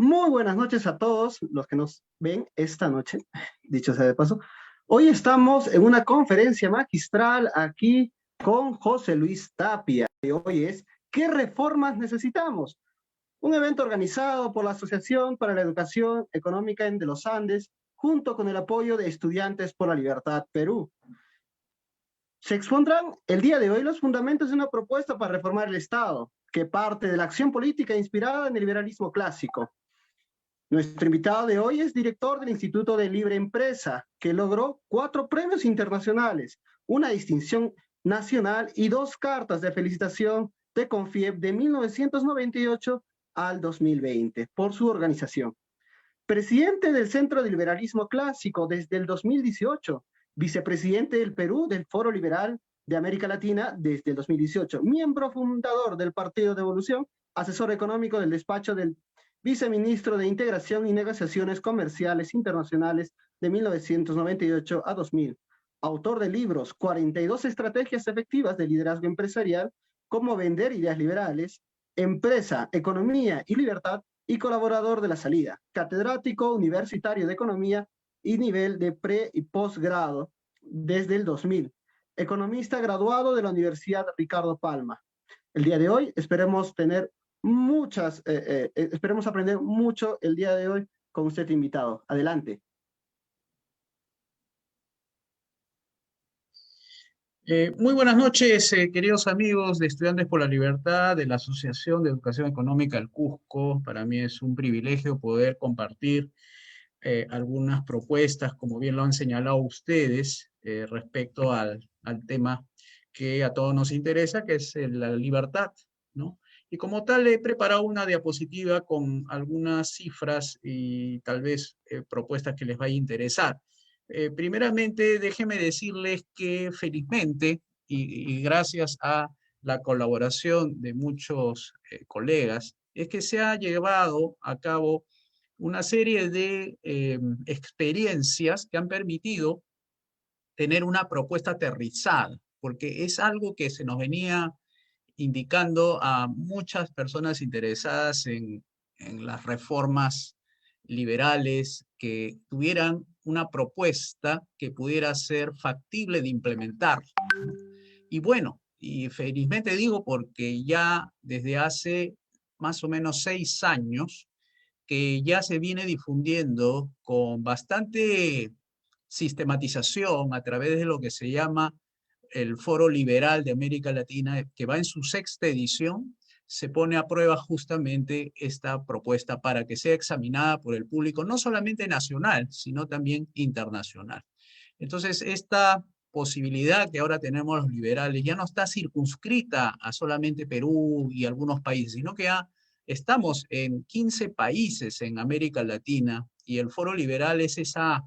Muy buenas noches a todos los que nos ven esta noche, dicho sea de paso. Hoy estamos en una conferencia magistral aquí con José Luis Tapia. Y hoy es ¿qué reformas necesitamos? Un evento organizado por la Asociación para la Educación Económica de los Andes, junto con el apoyo de Estudiantes por la Libertad Perú. Se expondrán el día de hoy los fundamentos de una propuesta para reformar el Estado, que parte de la acción política inspirada en el liberalismo clásico. Nuestro invitado de hoy es director del Instituto de Libre Empresa, que logró 4 premios internacionales, una distinción nacional y 2 cartas de felicitación de Confiep de 1998 al 2020 por su organización. Presidente del Centro de Liberalismo Clásico desde el 2018, vicepresidente del Perú del Foro Liberal de América Latina desde el 2018, miembro fundador del Partido de Evolución, asesor económico del despacho del viceministro de Integración y Negociaciones Comerciales Internacionales de 1998 a 2000, autor de libros 42 estrategias efectivas de liderazgo empresarial, cómo vender ideas liberales, empresa, economía y libertad, y colaborador de La Salida, catedrático universitario de Economía y nivel de pre y posgrado desde el 2000, economista graduado de la Universidad Ricardo Palma. El día de hoy esperemos tener esperemos aprender mucho el día de hoy con usted invitado. Adelante. Muy buenas noches, queridos amigos de Estudiantes por la Libertad, de la Asociación de Educación Económica del Cusco. Para mí es un privilegio poder compartir algunas propuestas, como bien lo han señalado ustedes, respecto al tema que a todos nos interesa, que es la libertad, ¿no? Y como tal he preparado una diapositiva con algunas cifras y tal vez propuestas que les vaya a interesar. Primeramente, déjenme decirles que felizmente y gracias a la colaboración de muchos colegas, es que se ha llevado a cabo una serie de experiencias que han permitido tener una propuesta aterrizada, porque es algo que se nos venía indicando a muchas personas interesadas en las reformas liberales que tuvieran una propuesta que pudiera ser factible de implementar. Y bueno, y felizmente digo porque ya desde hace más o menos 6 años que ya se viene difundiendo con bastante sistematización a través de lo que se llama el Foro Liberal de América Latina, que va en su 6ª edición, se pone a prueba justamente esta propuesta para que sea examinada por el público, no solamente nacional, sino también internacional. Entonces, esta posibilidad que ahora tenemos los liberales ya no está circunscrita a solamente Perú y algunos países, sino que ya estamos en 15 países en América Latina y el Foro Liberal es esa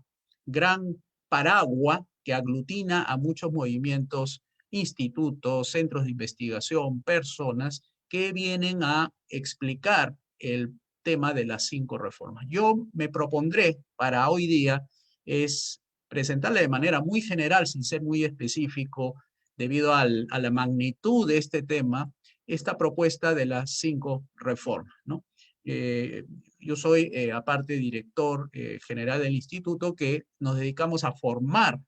gran paraguas que aglutina a muchos movimientos, institutos, centros de investigación, personas que vienen a explicar el tema de las 5 reformas. Yo me propondré para hoy día es presentarle de manera muy general, sin ser muy específico, debido a la magnitud de este tema, esta propuesta de las 5 reformas, ¿no? Yo soy, aparte, director general del instituto que nos dedicamos a formar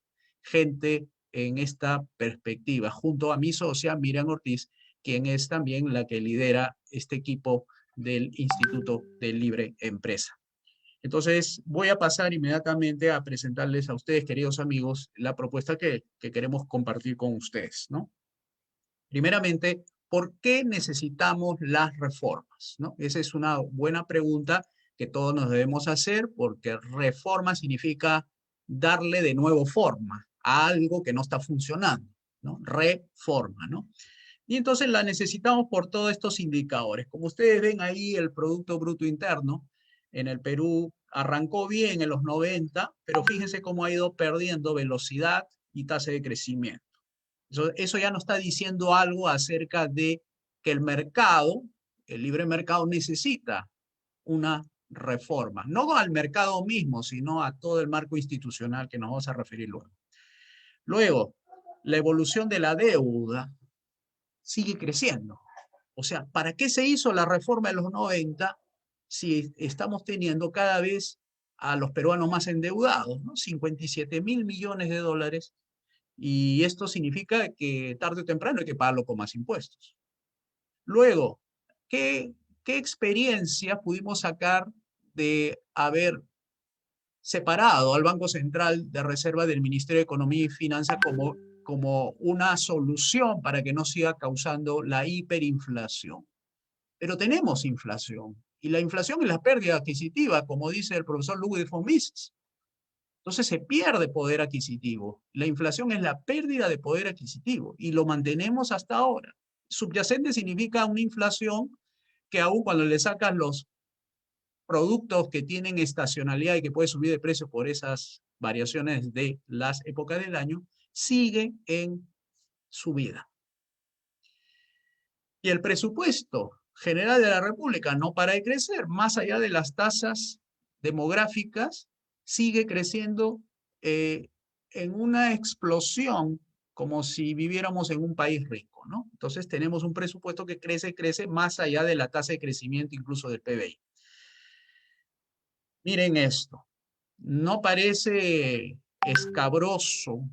gente en esta perspectiva, junto a mi socia Miriam Ortiz, quien es también la que lidera este equipo del Instituto de Libre Empresa. Entonces, voy a pasar inmediatamente a presentarles a ustedes, queridos amigos, la propuesta que queremos compartir con ustedes, ¿no? Primeramente, ¿por qué necesitamos las reformas? ¿No? Esa es una buena pregunta que todos nos debemos hacer porque reforma significa darle de nuevo forma a algo que no está funcionando, ¿no? Reforma, ¿no? Y entonces la necesitamos por todos estos indicadores. Como ustedes ven ahí, el Producto Bruto Interno en el Perú arrancó bien en los 90, pero fíjense cómo ha ido perdiendo velocidad y tasa de crecimiento. Eso ya nos está diciendo algo acerca de que el mercado, el libre mercado, necesita una reforma. No al mercado mismo, sino a todo el marco institucional que nos vamos a referir luego. Luego, la evolución de la deuda sigue creciendo. O sea, ¿para qué se hizo la reforma de los 90 si estamos teniendo cada vez a los peruanos más endeudados, ¿no? 57.000 millones de dólares, y esto significa que tarde o temprano hay que pagarlo con más impuestos. Luego, ¿qué experiencia pudimos sacar de haber separado al Banco Central de Reserva del Ministerio de Economía y Finanzas como una solución para que no siga causando la hiperinflación? Pero tenemos inflación, y la inflación es la pérdida adquisitiva, como dice el profesor Ludwig von Mises. Entonces se pierde poder adquisitivo. La inflación es la pérdida de poder adquisitivo, y lo mantenemos hasta ahora. Subyacente significa una inflación que aún cuando le sacas los productos que tienen estacionalidad y que puede subir de precio por esas variaciones de las épocas del año, sigue en subida. Y el presupuesto general de la República no para de crecer, más allá de las tasas demográficas, sigue creciendo en una explosión como si viviéramos en un país rico, ¿no? Entonces tenemos un presupuesto que crece más allá de la tasa de crecimiento incluso del PBI. Miren esto, no parece escabroso,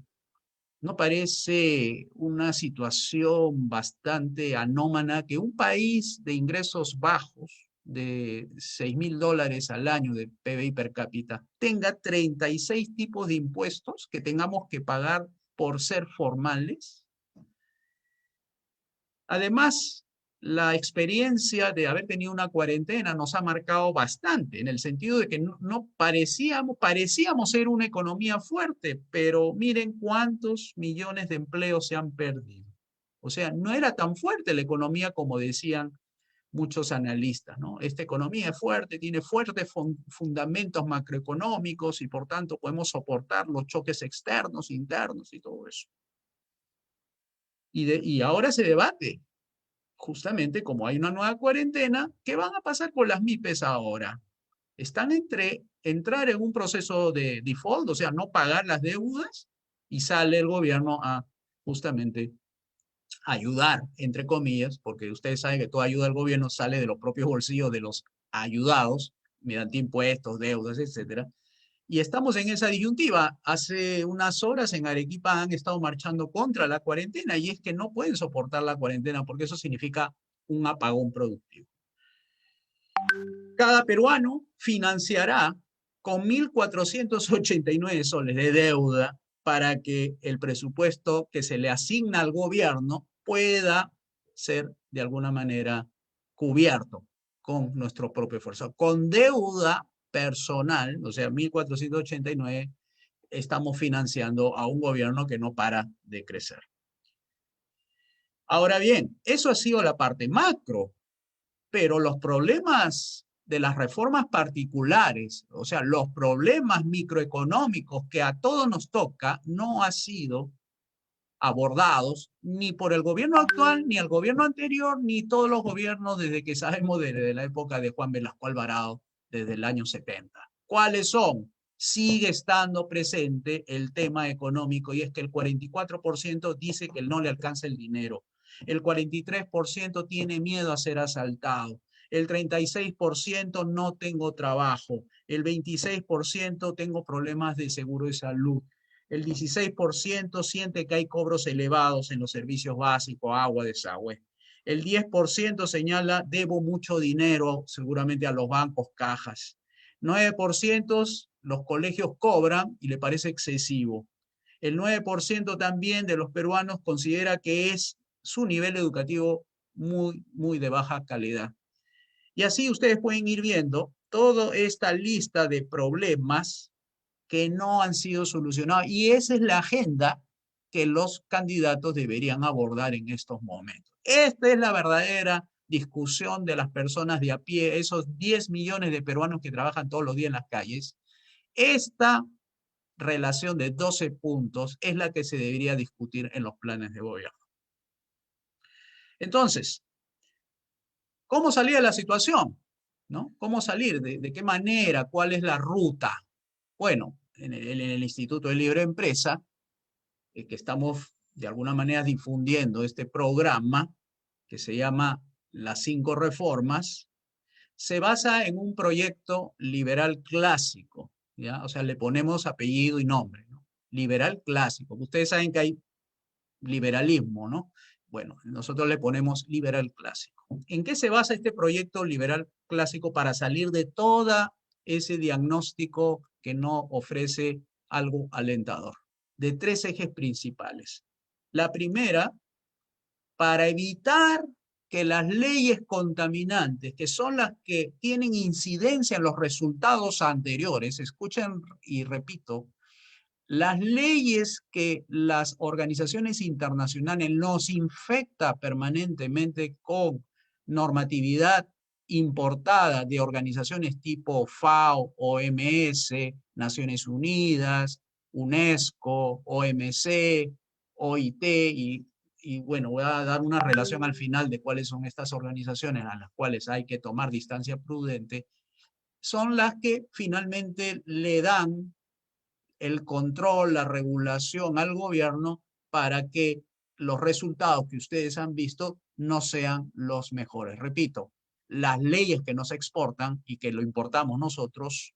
no parece una situación bastante anómala que un país de ingresos bajos, de 6.000 dólares al año de PBI per cápita, tenga 36 tipos de impuestos que tengamos que pagar por ser formales? Además, la experiencia de haber tenido una cuarentena nos ha marcado bastante, en el sentido de que no parecíamos ser una economía fuerte, pero miren cuántos millones de empleos se han perdido. O sea, no era tan fuerte la economía como decían muchos analistas, ¿no? Esta economía es fuerte, tiene fuertes fundamentos macroeconómicos y por tanto podemos soportar los choques externos, internos y todo eso. Y ahora se debate, justamente como hay una nueva cuarentena, ¿qué van a pasar con las MIPES ahora? Están entre entrar en un proceso de default, o sea, no pagar las deudas, y sale el gobierno a justamente ayudar, entre comillas, porque ustedes saben que toda ayuda del gobierno sale de los propios bolsillos de los ayudados, mediante impuestos, deudas, etcétera. Y estamos en esa disyuntiva. Hace unas horas en Arequipa han estado marchando contra la cuarentena, y es que no pueden soportar la cuarentena porque eso significa un apagón productivo. Cada peruano financiará con 1.489 soles de deuda para que el presupuesto que se le asigna al gobierno pueda ser de alguna manera cubierto con nuestro propio esfuerzo. Con deuda personal, o sea, 1.489, estamos financiando a un gobierno que no para de crecer. Ahora bien, eso ha sido la parte macro, pero los problemas de las reformas particulares, o sea, los problemas microeconómicos que a todos nos toca, no han sido abordados ni por el gobierno actual, ni el gobierno anterior, ni todos los gobiernos desde que sabemos desde la época de Juan Velasco Alvarado, desde el año 70. ¿Cuáles son? Sigue estando presente el tema económico, y es que el 44% dice que no le alcanza el dinero. El 43% tiene miedo a ser asaltado. El 36% no tengo trabajo. El 26% tengo problemas de seguro de salud. El 16% siente que hay cobros elevados en los servicios básicos, agua, desagüe. El 10% señala, debo mucho dinero, seguramente a los bancos, cajas. 9% los colegios cobran y le parece excesivo. El 9% también de los peruanos considera que es su nivel educativo muy de baja calidad. Y así ustedes pueden ir viendo toda esta lista de problemas que no han sido solucionados. Y esa es la agenda que los candidatos deberían abordar en estos momentos. Esta es la verdadera discusión de las personas de a pie, esos 10 millones de peruanos que trabajan todos los días en las calles. Esta relación de 12 puntos es la que se debería discutir en los planes de gobierno. Entonces, ¿cómo salir de la situación? ¿No? ¿Cómo salir? ¿De qué manera? ¿Cuál es la ruta? Bueno, en el Instituto de Libre Empresa, que estamos de alguna manera difundiendo este programa que se llama Las 5 Reformas, se basa en un proyecto liberal clásico, ¿ya? O sea, le ponemos apellido y nombre, ¿no? Liberal clásico. Ustedes saben que hay liberalismo, ¿no? Bueno, nosotros le ponemos liberal clásico. ¿En qué se basa este proyecto liberal clásico para salir de todo ese diagnóstico que no ofrece algo alentador? De tres ejes principales. La primera, para evitar que las leyes contaminantes, que son las que tienen incidencia en los resultados anteriores, escuchen y repito, las leyes que las organizaciones internacionales nos infecta permanentemente con normatividad importada de organizaciones tipo FAO, OMS, Naciones Unidas, UNESCO, OMC, OIT, y bueno, voy a dar una relación al final de cuáles son estas organizaciones a las cuales hay que tomar distancia prudente, son las que finalmente le dan el control, la regulación al gobierno para que los resultados que ustedes han visto no sean los mejores. Repito, las leyes que nos exportan y que lo importamos nosotros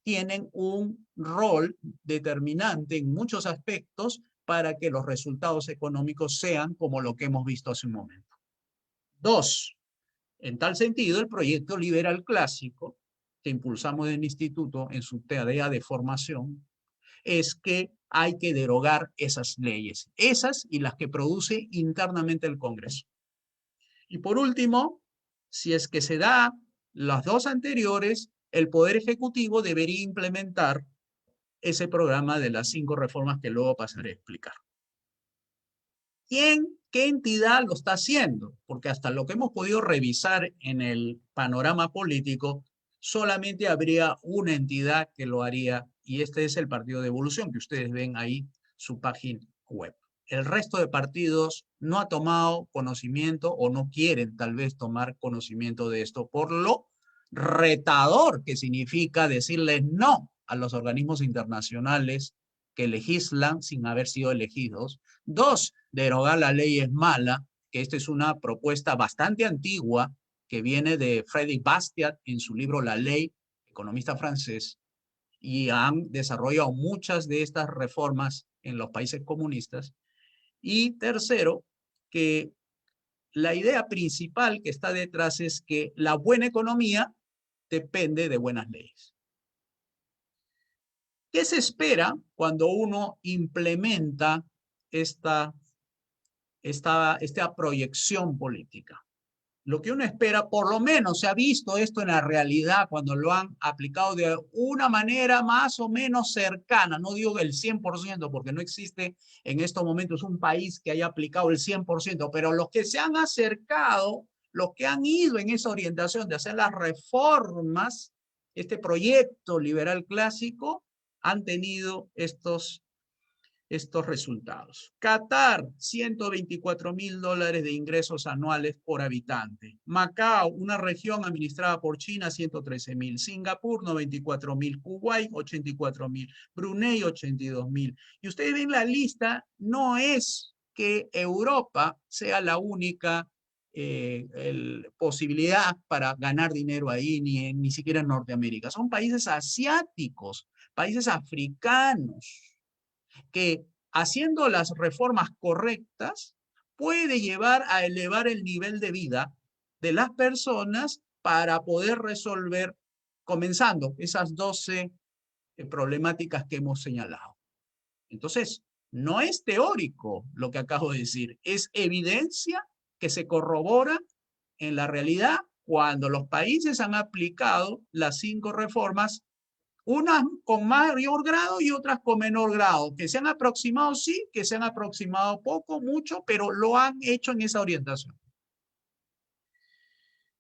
tienen un rol determinante en muchos aspectos para que los resultados económicos sean como lo que hemos visto hace un momento. Dos, en tal sentido, el proyecto liberal clásico que impulsamos en el instituto en su tarea de formación es que hay que derogar esas leyes, esas y las que produce internamente el Congreso. Y por último, si es que se da las dos anteriores, el Poder Ejecutivo debería implementar ese programa de las 5 reformas que luego pasaré a explicar. ¿Quién, qué entidad lo está haciendo? Porque hasta lo que hemos podido revisar en el panorama político, solamente habría una entidad que lo haría, y este es el Partido de Evolución, que ustedes ven ahí su página web. El resto de partidos no ha tomado conocimiento o no quieren tal vez tomar conocimiento de esto por lo retador que significa decirles no a los organismos internacionales que legislan sin haber sido elegidos. Dos, derogar la ley es mala, que esta es una propuesta bastante antigua que viene de Frédéric Bastiat en su libro La Ley, economista francés, y han desarrollado muchas de estas reformas en los países comunistas. Y tercero, que la idea principal que está detrás es que la buena economía depende de buenas leyes. ¿Qué se espera cuando uno implementa esta proyección política? Lo que uno espera, por lo menos se ha visto esto en la realidad cuando lo han aplicado de una manera más o menos cercana, no digo el 100% porque no existe en estos momentos un país que haya aplicado el 100%, pero los que se han acercado, los que han ido en esa orientación de hacer las reformas, este proyecto liberal clásico, han tenido estos resultados. Qatar, $124,000 de ingresos anuales por habitante. Macao, una región administrada por China, 113,000. Singapur, 94,000. Kuwait, 84,000. Brunei, 82,000. Y ustedes ven la lista, no es que Europa sea la única posibilidad para ganar dinero ahí, ni siquiera en Norteamérica. Son países asiáticos, países africanos, que haciendo las reformas correctas puede llevar a elevar el nivel de vida de las personas para poder resolver, comenzando esas 12 problemáticas que hemos señalado. Entonces, no es teórico lo que acabo de decir, es evidencia que se corrobora en la realidad cuando los países han aplicado las 5 reformas, unas con mayor grado y otras con menor grado, que se han aproximado, sí, que se han aproximado poco, mucho, pero lo han hecho en esa orientación.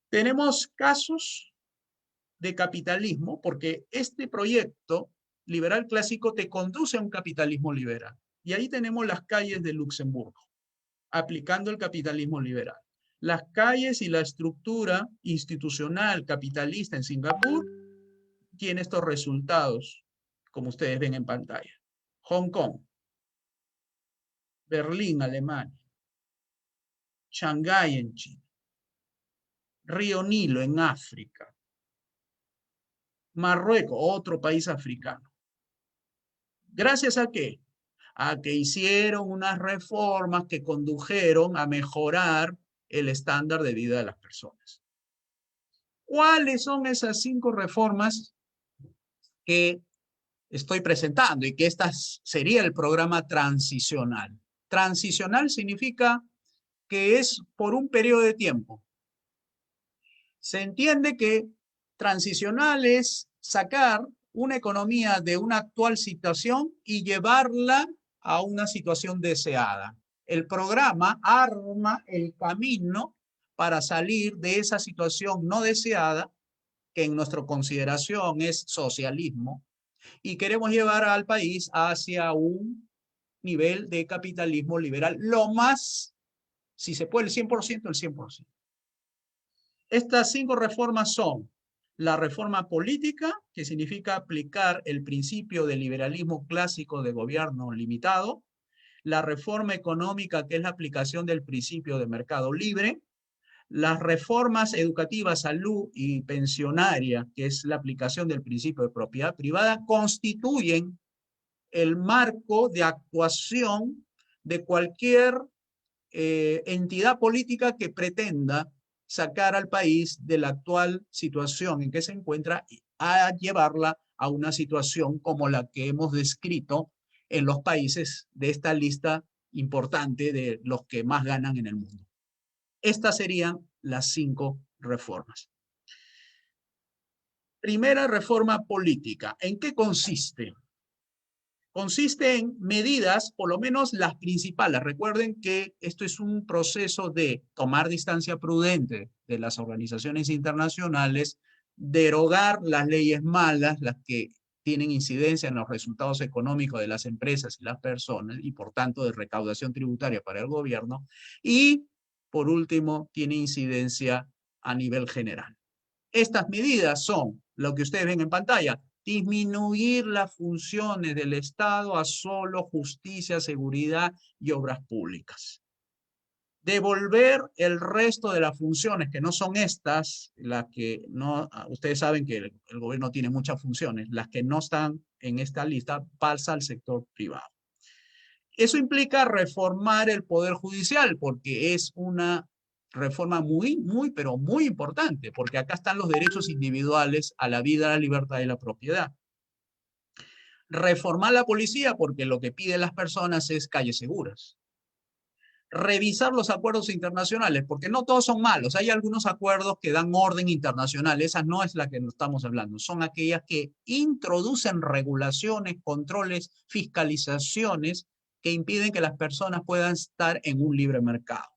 Tenemos casos de capitalismo, porque este proyecto liberal clásico te conduce a un capitalismo liberal. Y ahí tenemos las calles de Luxemburgo, aplicando el capitalismo liberal. Las calles y la estructura institucional capitalista en Singapur tiene estos resultados, como ustedes ven en pantalla. Hong Kong, Berlín, Alemania, Shanghái en China, Río Nilo en África, Marruecos, otro país africano. ¿Gracias a qué? A que hicieron unas reformas que condujeron a mejorar el estándar de vida de las personas. ¿Cuáles son esas 5 reformas que estoy presentando y que este sería el programa transicional? Transicional significa que es por un periodo de tiempo. Se entiende que transicional es sacar una economía de una actual situación y llevarla a una situación deseada. El programa arma el camino para salir de esa situación no deseada, que en nuestra consideración es socialismo, y queremos llevar al país hacia un nivel de capitalismo liberal, lo más, si se puede, el 100%, el 100%. Estas 5 reformas son la reforma política, que significa aplicar el principio del liberalismo clásico de gobierno limitado, la reforma económica, que es la aplicación del principio de mercado libre, las reformas educativas, salud y pensionaria, que es la aplicación del principio de propiedad privada, constituyen el marco de actuación de cualquier entidad política que pretenda sacar al país de la actual situación en que se encuentra a llevarla a una situación como la que hemos descrito en los países de esta lista importante de los que más ganan en el mundo. Estas serían las 5 reformas. Primera reforma política. ¿En qué consiste? Consiste en medidas, por lo menos las principales. Recuerden que esto es un proceso de tomar distancia prudente de las organizaciones internacionales, derogar las leyes malas, las que tienen incidencia en los resultados económicos de las empresas y las personas, y por tanto de recaudación tributaria para el gobierno, y por último, tiene incidencia a nivel general. Estas medidas son lo que ustedes ven en pantalla: disminuir las funciones del Estado a solo justicia, seguridad y obras públicas. Devolver el resto de las funciones, que no son estas, las que no, ustedes saben que el gobierno tiene muchas funciones, las que no están en esta lista, pasa al sector privado. Eso implica reformar el Poder Judicial, porque es una reforma pero muy importante, porque acá están los derechos individuales a la vida, a la libertad y la propiedad. Reformar la policía, porque lo que piden las personas es calles seguras. Revisar los acuerdos internacionales, porque no todos son malos. Hay algunos acuerdos que dan orden internacional. Esa no es la que estamos hablando. Son aquellas que introducen regulaciones, controles, fiscalizaciones que impiden que las personas puedan estar en un libre mercado.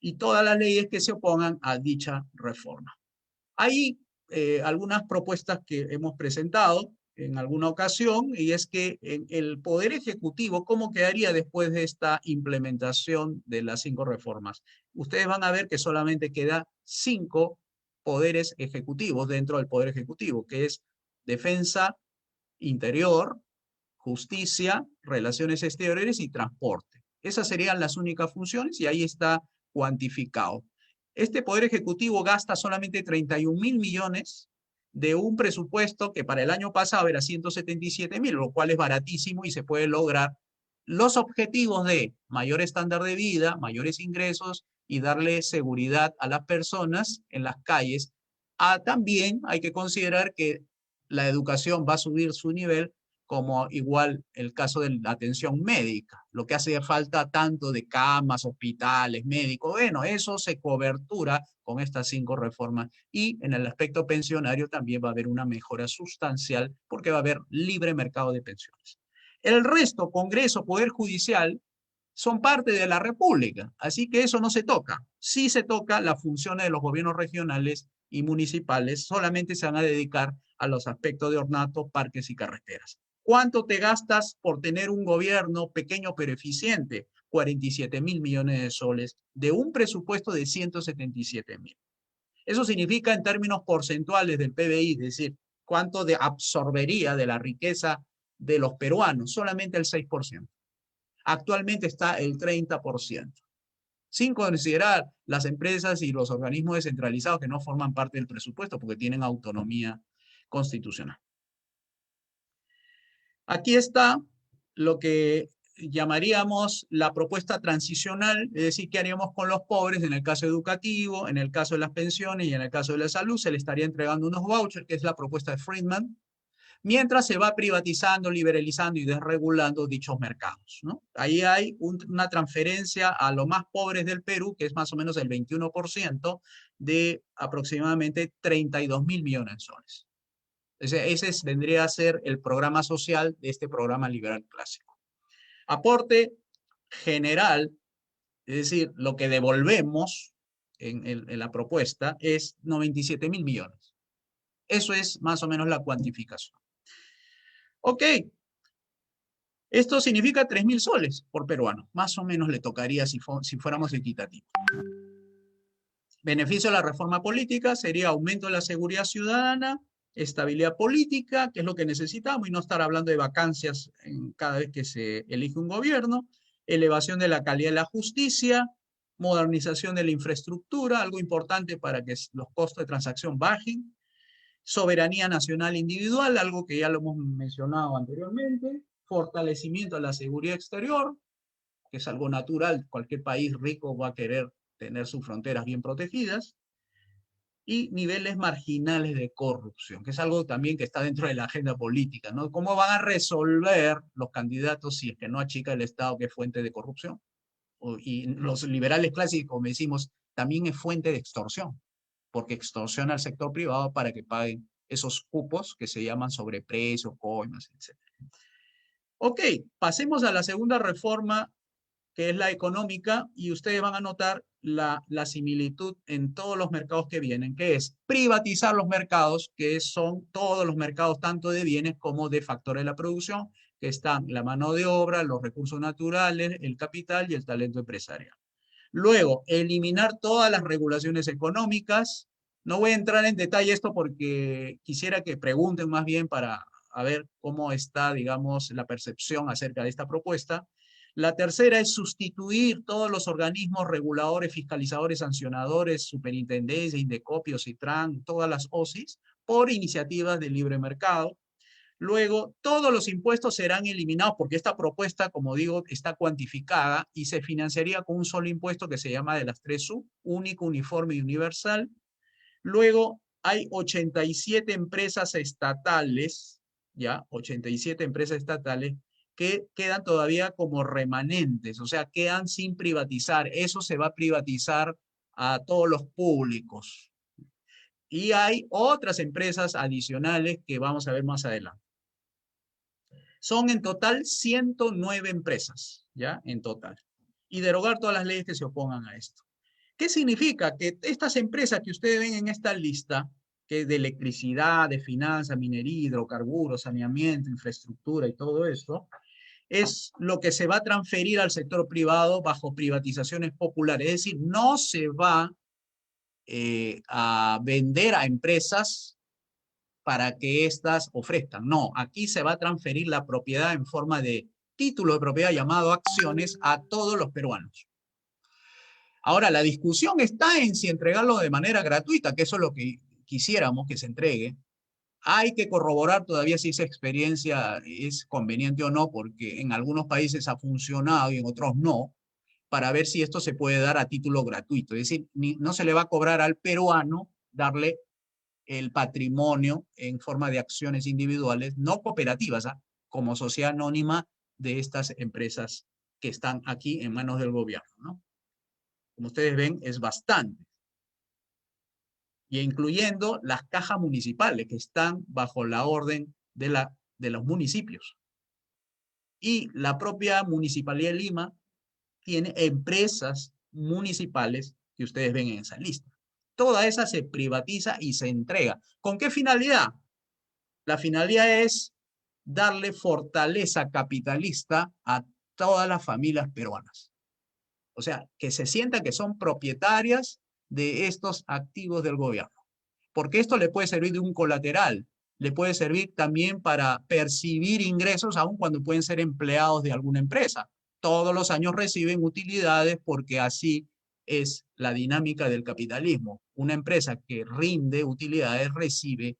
Y todas las leyes que se opongan a dicha reforma. Hay algunas propuestas que hemos presentado en alguna ocasión, y es que en el Poder Ejecutivo, ¿cómo quedaría después de esta implementación de las 5 reformas? Ustedes van a ver que solamente queda 5 poderes ejecutivos dentro del Poder Ejecutivo, que es defensa, interior, justicia, relaciones exteriores y transporte. Esas serían las únicas funciones y ahí está cuantificado. Este Poder Ejecutivo gasta solamente 31.000 millones de un presupuesto que para el año pasado era 177.000, lo cual es baratísimo y se puede lograr los objetivos de mayor estándar de vida, mayores ingresos y darle seguridad a las personas en las calles. También hay que considerar que la educación va a subir su nivel, como igual el caso de la atención médica, lo que hace falta tanto de camas, hospitales, médicos. Bueno, eso se cobertura con estas 5 reformas, y en el aspecto pensionario también va a haber una mejora sustancial porque va a haber libre mercado de pensiones. El resto, Congreso, Poder Judicial, son parte de la República, así que eso no se toca. Sí se toca las funciones de los gobiernos regionales y municipales, solamente se van a dedicar a los aspectos de ornato, parques y carreteras. ¿Cuánto te gastas por tener un gobierno pequeño pero eficiente? 47.000 millones de soles de un presupuesto de 177.000. Eso significa en términos porcentuales del PBI, es decir, cuánto absorbería de la riqueza de los peruanos, solamente el 6%. Actualmente está el 30%. sin considerar las empresas y los organismos descentralizados que no forman parte del presupuesto porque tienen autonomía constitucional. Aquí está lo que llamaríamos la propuesta transicional, es decir, qué haríamos con los pobres en el caso educativo, en el caso de las pensiones y en el caso de la salud. Se le estaría entregando unos vouchers, que es la propuesta de Friedman, mientras se va privatizando, liberalizando y desregulando dichos mercados, ¿no? Ahí hay una transferencia a los más pobres del Perú, que es más o menos el 21% de aproximadamente 32.000 millones de soles. Ese vendría a ser el programa social de este programa liberal clásico. Aporte general, es decir, lo que devolvemos en la propuesta es 97.000 millones. Eso es más o menos la cuantificación. Ok, esto significa 3.000 soles por peruano. Más o menos le tocaría si fuéramos equitativos. Beneficio de la reforma política sería aumento de la seguridad ciudadana, estabilidad política, que es lo que necesitamos, y no estar hablando de vacancias cada vez que se elige un gobierno, elevación de la calidad de la justicia, modernización de la infraestructura, algo importante para que los costos de transacción bajen, soberanía nacional individual, algo que ya lo hemos mencionado anteriormente, fortalecimiento de la seguridad exterior, que es algo natural, cualquier país rico va a querer tener sus fronteras bien protegidas, y niveles marginales de corrupción, que es algo también que está dentro de la agenda política, ¿no? ¿Cómo van a resolver los candidatos si es que no achica el Estado, que es fuente de corrupción? Y los liberales clásicos, como decimos, también es fuente de extorsión, porque extorsiona al sector privado para que paguen esos cupos que se llaman sobreprecios, coimas, etc. Ok, pasemos a la segunda reforma, que es la económica, y ustedes van a notar la similitud en todos los mercados que vienen, que es privatizar los mercados, que son todos los mercados, tanto de bienes como de factores de la producción, que están la mano de obra, los recursos naturales, el capital y el talento empresarial. Luego, eliminar todas las regulaciones económicas. No voy a entrar en detalle esto porque quisiera que pregunten más bien para ver cómo está, digamos, la percepción acerca de esta propuesta. La tercera es sustituir todos los organismos reguladores, fiscalizadores, sancionadores, superintendencia, Indecopio, Citran, todas las OSIs, por iniciativas de libre mercado. Luego, todos los impuestos serán eliminados porque esta propuesta, como digo, está cuantificada y se financiaría con un solo impuesto que se llama de las 3U, único, uniforme y universal. Luego, hay 87 empresas estatales, ¿ya? 87 empresas estatales que quedan todavía como remanentes, o sea, quedan sin privatizar. Eso se va a privatizar a todos los públicos. Y hay otras empresas adicionales que vamos a ver más adelante. Son en total 109 empresas, ¿ya? En total. Y derogar todas las leyes que se opongan a esto. ¿Qué significa? Que estas empresas que ustedes ven en esta lista, que es de electricidad, de finanzas, minería, hidrocarburos, saneamiento, infraestructura y todo eso, es lo que se va a transferir al sector privado bajo privatizaciones populares. Es decir, no se va a vender a empresas para que éstas ofrezcan. No, aquí se va a transferir la propiedad en forma de título de propiedad llamado acciones a todos los peruanos. Ahora, la discusión está en si entregarlo de manera gratuita, que eso es lo que quisiéramos que se entregue. Hay que corroborar todavía si esa experiencia es conveniente o no, porque en algunos países ha funcionado y en otros no, para ver si esto se puede dar a título gratuito. Es decir, no se le va a cobrar al peruano darle el patrimonio en forma de acciones individuales, no cooperativas, ¿ah? Como sociedad anónima de estas empresas que están aquí en manos del gobierno, ¿no? Como ustedes ven, es bastante. Y incluyendo las cajas municipales que están bajo la orden de los municipios. Y la propia Municipalidad de Lima tiene empresas municipales que ustedes ven en esa lista. Toda esa se privatiza y se entrega. ¿Con qué finalidad? La finalidad es darle fortaleza capitalista a todas las familias peruanas. O sea, que se sientan que son propietarias de estos activos del gobierno. Porque esto le puede servir de un colateral, le puede servir también para percibir ingresos, aun cuando pueden ser empleados de alguna empresa. Todos los años reciben utilidades porque así es la dinámica del capitalismo. Una empresa que rinde utilidades recibe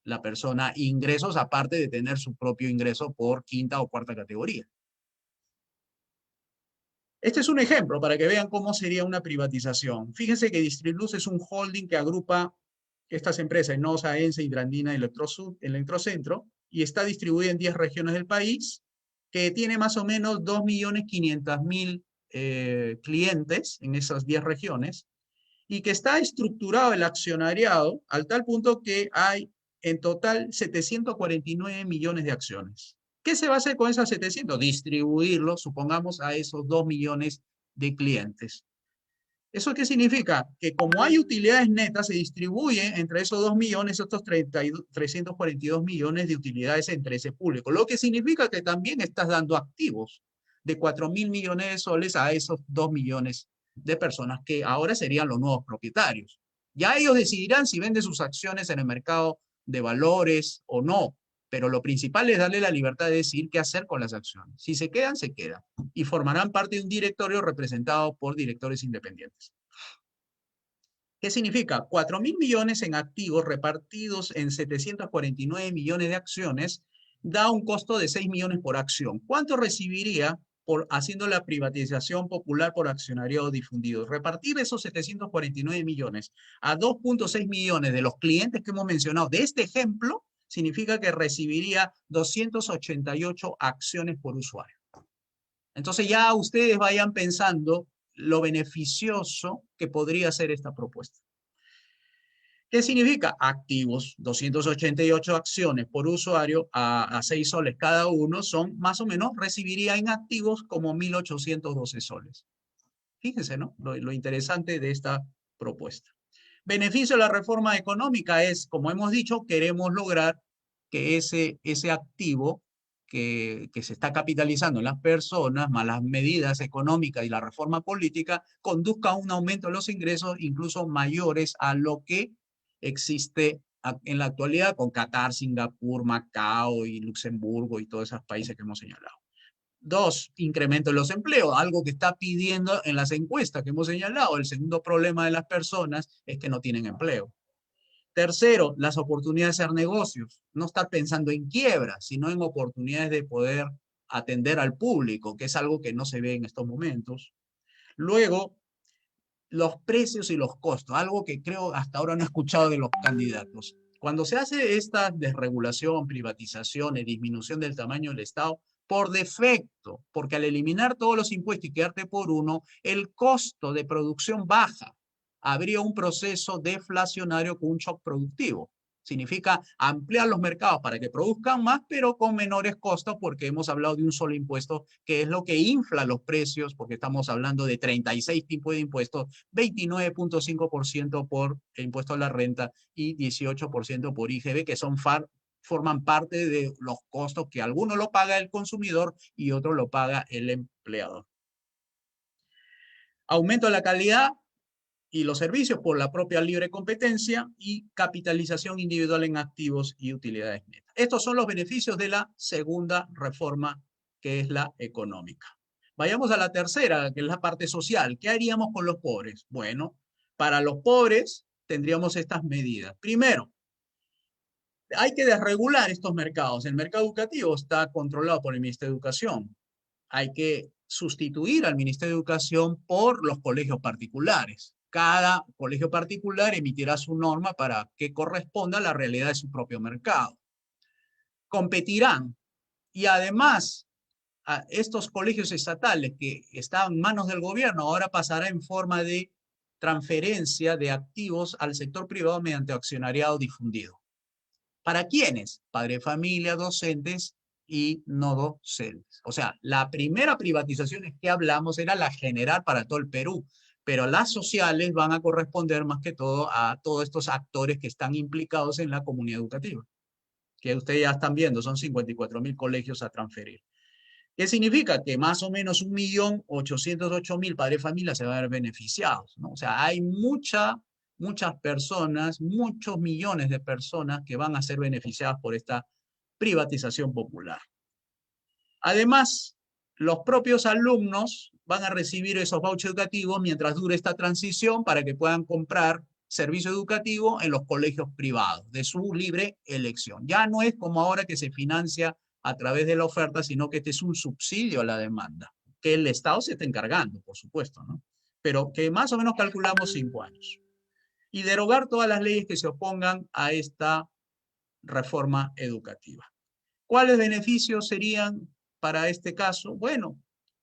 la persona ingresos aparte de tener su propio ingreso por quinta o cuarta categoría. Este es un ejemplo para que vean cómo sería una privatización. Fíjense que Distribus es un holding que agrupa estas empresas, Enosa, ENSE, Hidrandina, Electrocentro, y está distribuida en 10 regiones del país, que tiene más o menos 2.500.000 clientes en esas 10 regiones, y que está estructurado el accionariado al tal punto que hay en total 749 millones de acciones. ¿Qué se va a hacer con esas 700? Distribuirlo, supongamos, a esos 2 millones de clientes. ¿Eso qué significa? Que como hay utilidades netas, se distribuyen entre esos 2 millones, estos 342 millones de utilidades entre ese público. Lo que significa que también estás dando activos de 4.000 millones de soles a esos 2 millones de personas que ahora serían los nuevos propietarios. Ya ellos decidirán si venden sus acciones en el mercado de valores o no, pero lo principal es darle la libertad de decidir qué hacer con las acciones. Si se quedan, se quedan y formarán parte de un directorio representado por directores independientes. ¿Qué significa? 4.000 millones en activos repartidos en 749 millones de acciones da un costo de 6 millones por acción. ¿Cuánto recibiría por haciendo la privatización popular por accionariado difundido? Repartir esos 749 millones a 2.6 millones de los clientes que hemos mencionado de este ejemplo significa que recibiría 288 acciones por usuario. Entonces ya ustedes vayan pensando lo beneficioso que podría ser esta propuesta. ¿Qué significa? Activos, 288 acciones por usuario a 6 soles cada uno, son más o menos, recibiría en activos como 1.812 soles. Fíjense, ¿no? Lo interesante de esta propuesta. Beneficio de la reforma económica es, como hemos dicho, queremos lograr que ese activo que se está capitalizando en las personas, más las medidas económicas y la reforma política, conduzca a un aumento de los ingresos incluso mayores a lo que existe en la actualidad con Qatar, Singapur, Macao y Luxemburgo y todos esos países que hemos señalado. Dos, incremento de los empleos, algo que está pidiendo en las encuestas que hemos señalado. El segundo problema de las personas es que no tienen empleo. Tercero, las oportunidades de hacer negocios. No estar pensando en quiebra, sino en oportunidades de poder atender al público, que es algo que no se ve en estos momentos. Luego, los precios y los costos, algo que creo hasta ahora no he escuchado de los candidatos. Cuando se hace esta desregulación, privatización y disminución del tamaño del Estado, por defecto, porque al eliminar todos los impuestos y quedarte por uno, el costo de producción baja. Habría un proceso deflacionario con un shock productivo. Significa ampliar los mercados para que produzcan más, pero con menores costos, porque hemos hablado de un solo impuesto, que es lo que infla los precios, porque estamos hablando de 36 tipos de impuestos, 29.5% por el impuesto a la renta y 18% por IGB, que forman parte de los costos que alguno lo paga el consumidor y otro lo paga el empleador. Aumento de la calidad y los servicios por la propia libre competencia y capitalización individual en activos y utilidades netas. Estos son los beneficios de la segunda reforma, que es la económica. Vayamos a la tercera, que es la parte social. ¿Qué haríamos con los pobres? Bueno, para los pobres tendríamos estas medidas. Primero, hay que desregular estos mercados. El mercado educativo está controlado por el Ministerio de Educación. Hay que sustituir al Ministerio de Educación por los colegios particulares. Cada colegio particular emitirá su norma para que corresponda a la realidad de su propio mercado. Competirán y además a estos colegios estatales que estaban en manos del gobierno ahora pasará en forma de transferencia de activos al sector privado mediante accionariado difundido. ¿Para quiénes? Padre de familia, docentes y no docentes. O sea, la primera privatización que hablamos era la general para todo el Perú, pero las sociales van a corresponder más que todo a todos estos actores que están implicados en la comunidad educativa, que ustedes ya están viendo, son 54.000 colegios a transferir. ¿Qué significa? Que más o menos 1.808.000 padres de familia se van a ver beneficiados, ¿no? O sea, hay muchas personas, muchos millones de personas que van a ser beneficiadas por esta privatización popular. Además, los propios alumnos van a recibir esos vouchers educativos mientras dure esta transición para que puedan comprar servicio educativo en los colegios privados, de su libre elección. Ya no es como ahora que se financia a través de la oferta, sino que este es un subsidio a la demanda, que el Estado se está encargando, por supuesto, ¿no? Pero que más o menos calculamos 5 años. Y derogar todas las leyes que se opongan a esta reforma educativa. ¿Cuáles beneficios serían para este caso? Bueno,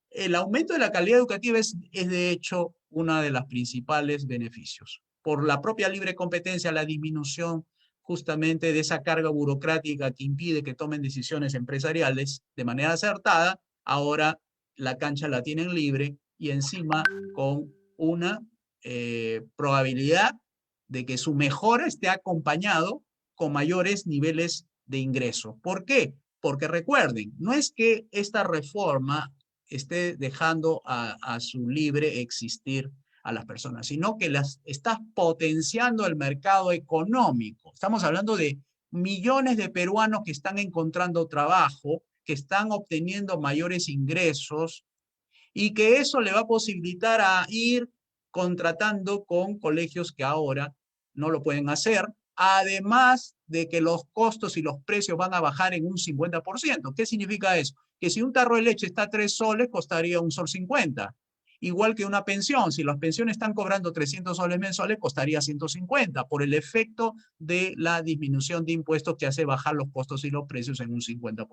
el aumento de la calidad educativa es de hecho uno de los principales beneficios. Por la propia libre competencia, la disminución justamente de esa carga burocrática que impide que tomen decisiones empresariales de manera acertada, ahora la cancha la tienen libre y encima con una probabilidad de que su mejora esté acompañado con mayores niveles de ingreso. ¿Por qué? Porque recuerden, no es que esta reforma esté dejando a su libre existir a las personas, sino que las estás potenciando el mercado económico. Estamos hablando de millones de peruanos que están encontrando trabajo, que están obteniendo mayores ingresos y que eso le va a posibilitar a ir contratando con colegios que ahora no lo pueden hacer, además de que los costos y los precios van a bajar en un 50%. ¿Qué significa eso? Que si un tarro de leche está a 3 soles, costaría 1,50 sol. Igual que una pensión, si las pensiones están cobrando 300 soles mensuales, costaría 150 por el efecto de la disminución de impuestos que hace bajar los costos y los precios en un 50%.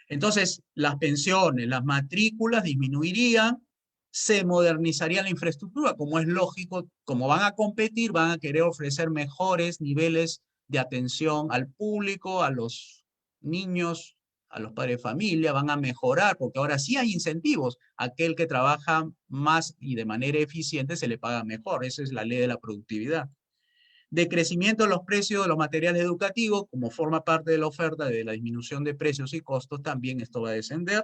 Entonces, las pensiones, las matrículas disminuirían, se modernizaría la infraestructura, como es lógico, como van a competir, van a querer ofrecer mejores niveles de atención al público, a los niños, a los padres de familia, van a mejorar, porque ahora sí hay incentivos. Aquel que trabaja más y de manera eficiente se le paga mejor. Esa es la ley de la productividad. De crecimiento de los precios de los materiales educativos, como forma parte de la oferta de la disminución de precios y costos, también esto va a descender.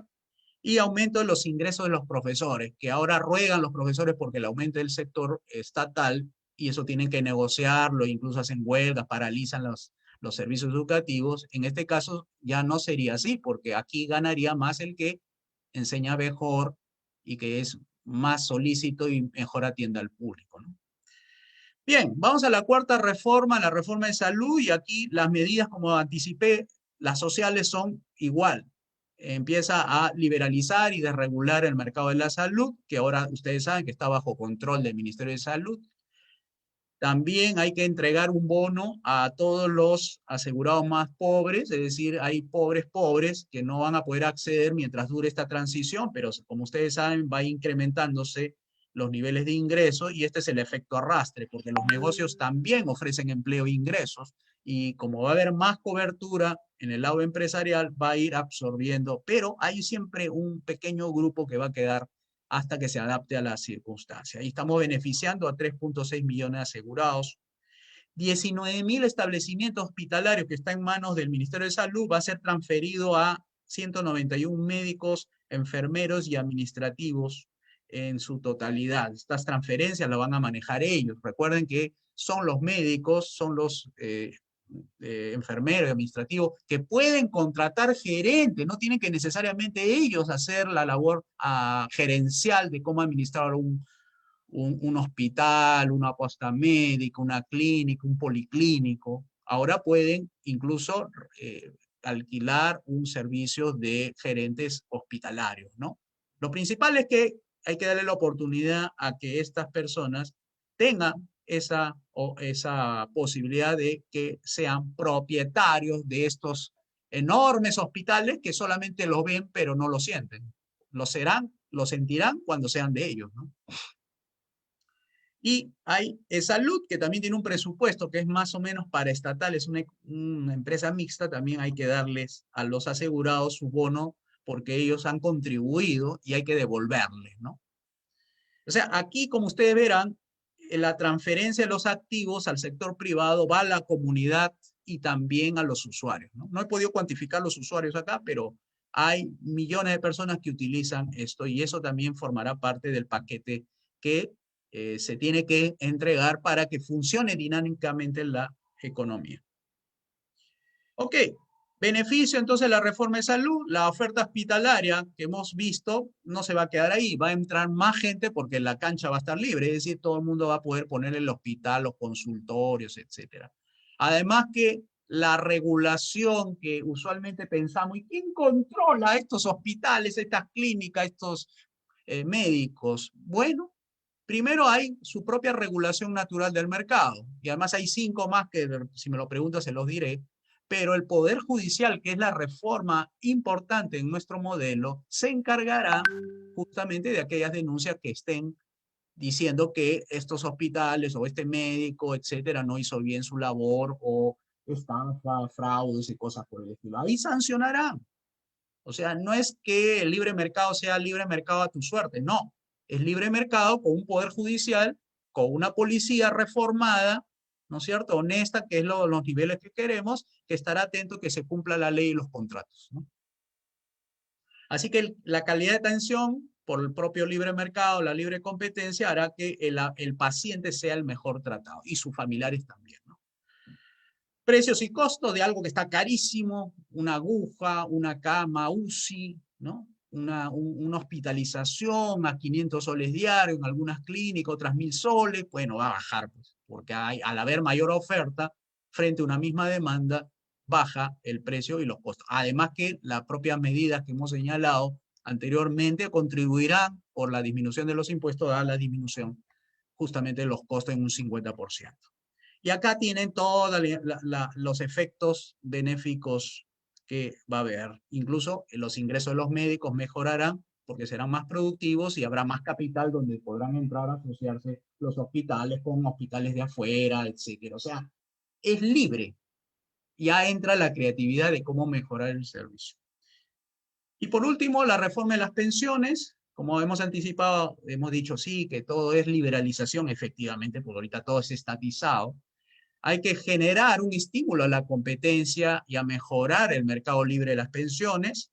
Y aumento de los ingresos de los profesores, que ahora ruegan los profesores porque el aumento del sector estatal, y eso tienen que negociarlo, incluso hacen huelgas, paralizan los servicios educativos. En este caso ya no sería así, porque aquí ganaría más el que enseña mejor y que es más solícito y mejor atiende al público, ¿no? Bien, vamos a la cuarta reforma, la reforma de salud, y aquí las medidas, como anticipé, las sociales son igual. Empieza a liberalizar y desregular el mercado de la salud, que ahora ustedes saben que está bajo control del Ministerio de Salud. También hay que entregar un bono a todos los asegurados más pobres, es decir, hay pobres que no van a poder acceder mientras dure esta transición, pero como ustedes saben, va incrementándose los niveles de ingresos y este es el efecto arrastre, porque los negocios también ofrecen empleo e ingresos y como va a haber más cobertura en el lado empresarial, va a ir absorbiendo, pero hay siempre un pequeño grupo que va a quedar hasta que se adapte a las circunstancias. Y estamos beneficiando a 3,6 millones de asegurados. 19.000 establecimientos hospitalarios que están en manos del Ministerio de Salud va a ser transferido a 191 médicos, enfermeros y administrativos en su totalidad. Estas transferencias las van a manejar ellos. Recuerden que son los médicos, son los enfermeros y administrativos que pueden contratar gerentes, no tienen que necesariamente ellos hacer la labor gerencial de cómo administrar un hospital, una posta médica, una clínica, un policlínico. Ahora pueden incluso alquilar un servicio de gerentes hospitalarios, ¿no? Lo principal es que hay que darle la oportunidad a que estas personas tengan esa posibilidad de que sean propietarios de estos enormes hospitales que solamente lo ven pero no lo sienten. Lo serán, lo sentirán cuando sean de ellos, ¿no? Y hay salud, que también tiene un presupuesto que es más o menos paraestatal, es una empresa mixta, también hay que darles a los asegurados su bono porque ellos han contribuido y hay que devolverles, ¿no? O sea, aquí, como ustedes verán, la transferencia de los activos al sector privado va a la comunidad y también a los usuarios, ¿no? No he podido cuantificar los usuarios acá, pero hay millones de personas que utilizan esto y eso también formará parte del paquete que se tiene que entregar para que funcione dinámicamente la economía. Ok, Beneficio entonces la reforma de salud, la oferta hospitalaria que hemos visto no se va a quedar ahí, va a entrar más gente porque la cancha va a estar libre, es decir, todo el mundo va a poder poner el hospital, los consultorios, etcétera. Además que la regulación que usualmente pensamos, ¿y quién controla estos hospitales, estas clínicas, estos médicos? Bueno, primero hay su propia regulación natural del mercado, y además hay 5 más que si me lo preguntas se los diré, pero el Poder Judicial, que es la reforma importante en nuestro modelo, se encargará justamente de aquellas denuncias que estén diciendo que estos hospitales o este médico, etcétera, no hizo bien su labor o estafa, fraudes y cosas por el estilo. Ahí sancionarán. O sea, no es que el libre mercado sea libre mercado a tu suerte, no. Es libre mercado con un poder judicial, con una policía reformada, ¿no es cierto? Honesta, que es los niveles que queremos, que estará atento que se cumpla la ley y los contratos, ¿no? Así que la calidad de atención por el propio libre mercado, la libre competencia, hará que el paciente sea el mejor tratado y sus familiares también, ¿no? Precios y costos de algo que está carísimo, una aguja, una cama UCI, ¿no? Una hospitalización a 500 soles diarios en algunas clínicas, otras 1000 soles, bueno, va a bajar, pues, porque al haber mayor oferta frente a una misma demanda, baja el precio y los costos. Además que las propias medidas que hemos señalado anteriormente contribuirán por la disminución de los impuestos a la disminución justamente de los costos en un 50%. Y acá tienen todos los efectos benéficos que va a haber. Incluso los ingresos de los médicos mejorarán porque serán más productivos y habrá más capital donde podrán entrar a asociarse los hospitales con hospitales de afuera, etcétera. O sea, es libre. Ya entra la creatividad de cómo mejorar el servicio. Y por último, la reforma de las pensiones. Como hemos anticipado, hemos dicho sí, que todo es liberalización, efectivamente, porque ahorita todo es estatizado. Hay que generar un estímulo a la competencia y a mejorar el mercado libre de las pensiones.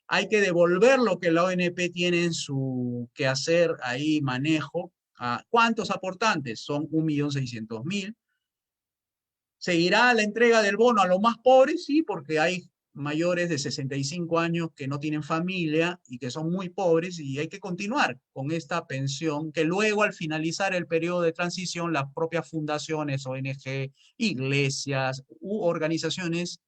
Hay que devolver lo que la ONP tiene en su quehacer ahí, manejo. ¿Cuántos aportantes? Son 1.600.000. ¿Seguirá la entrega del bono a los más pobres? Sí, porque hay mayores de 65 años que no tienen familia y que son muy pobres y hay que continuar con esta pensión que luego al finalizar el periodo de transición las propias fundaciones, ONG, iglesias u organizaciones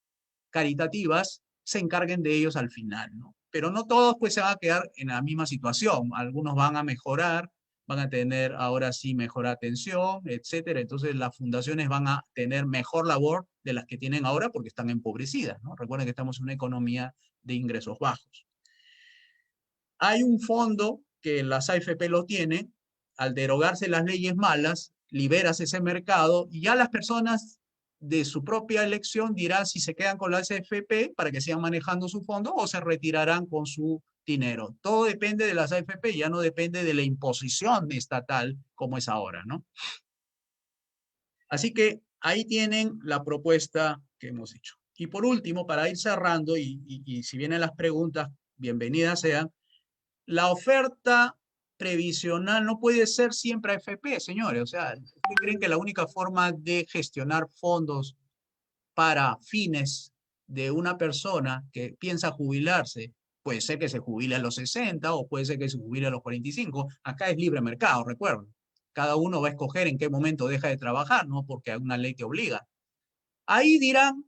caritativas se encarguen de ellos al final, ¿no? Pero no todos pues se van a quedar en la misma situación, algunos van a mejorar, van a tener ahora sí mejor atención, etcétera. Entonces las fundaciones van a tener mejor labor de las que tienen ahora porque están empobrecidas, ¿no? Recuerden que estamos en una economía de ingresos bajos. Hay un fondo que las AFP lo tienen, al derogarse las leyes malas, liberas ese mercado y ya las personas de su propia elección dirán si se quedan con las AFP para que sigan manejando su fondo o se retirarán con su dinero. Todo depende de las AFP, ya no depende de la imposición estatal como es ahora, ¿no? Así que ahí tienen la propuesta que hemos hecho. Y por último, para ir cerrando, y si vienen las preguntas, bienvenidas sean, la oferta previsional no puede ser siempre AFP, señores. O sea, ¿ustedes creen que la única forma de gestionar fondos para fines de una persona que piensa jubilarse, puede ser que se jubile a los 60 o puede ser que se jubile a los 45? Acá es libre mercado, recuerden. Cada uno va a escoger en qué momento deja de trabajar, no porque hay una ley que obliga. Ahí dirán,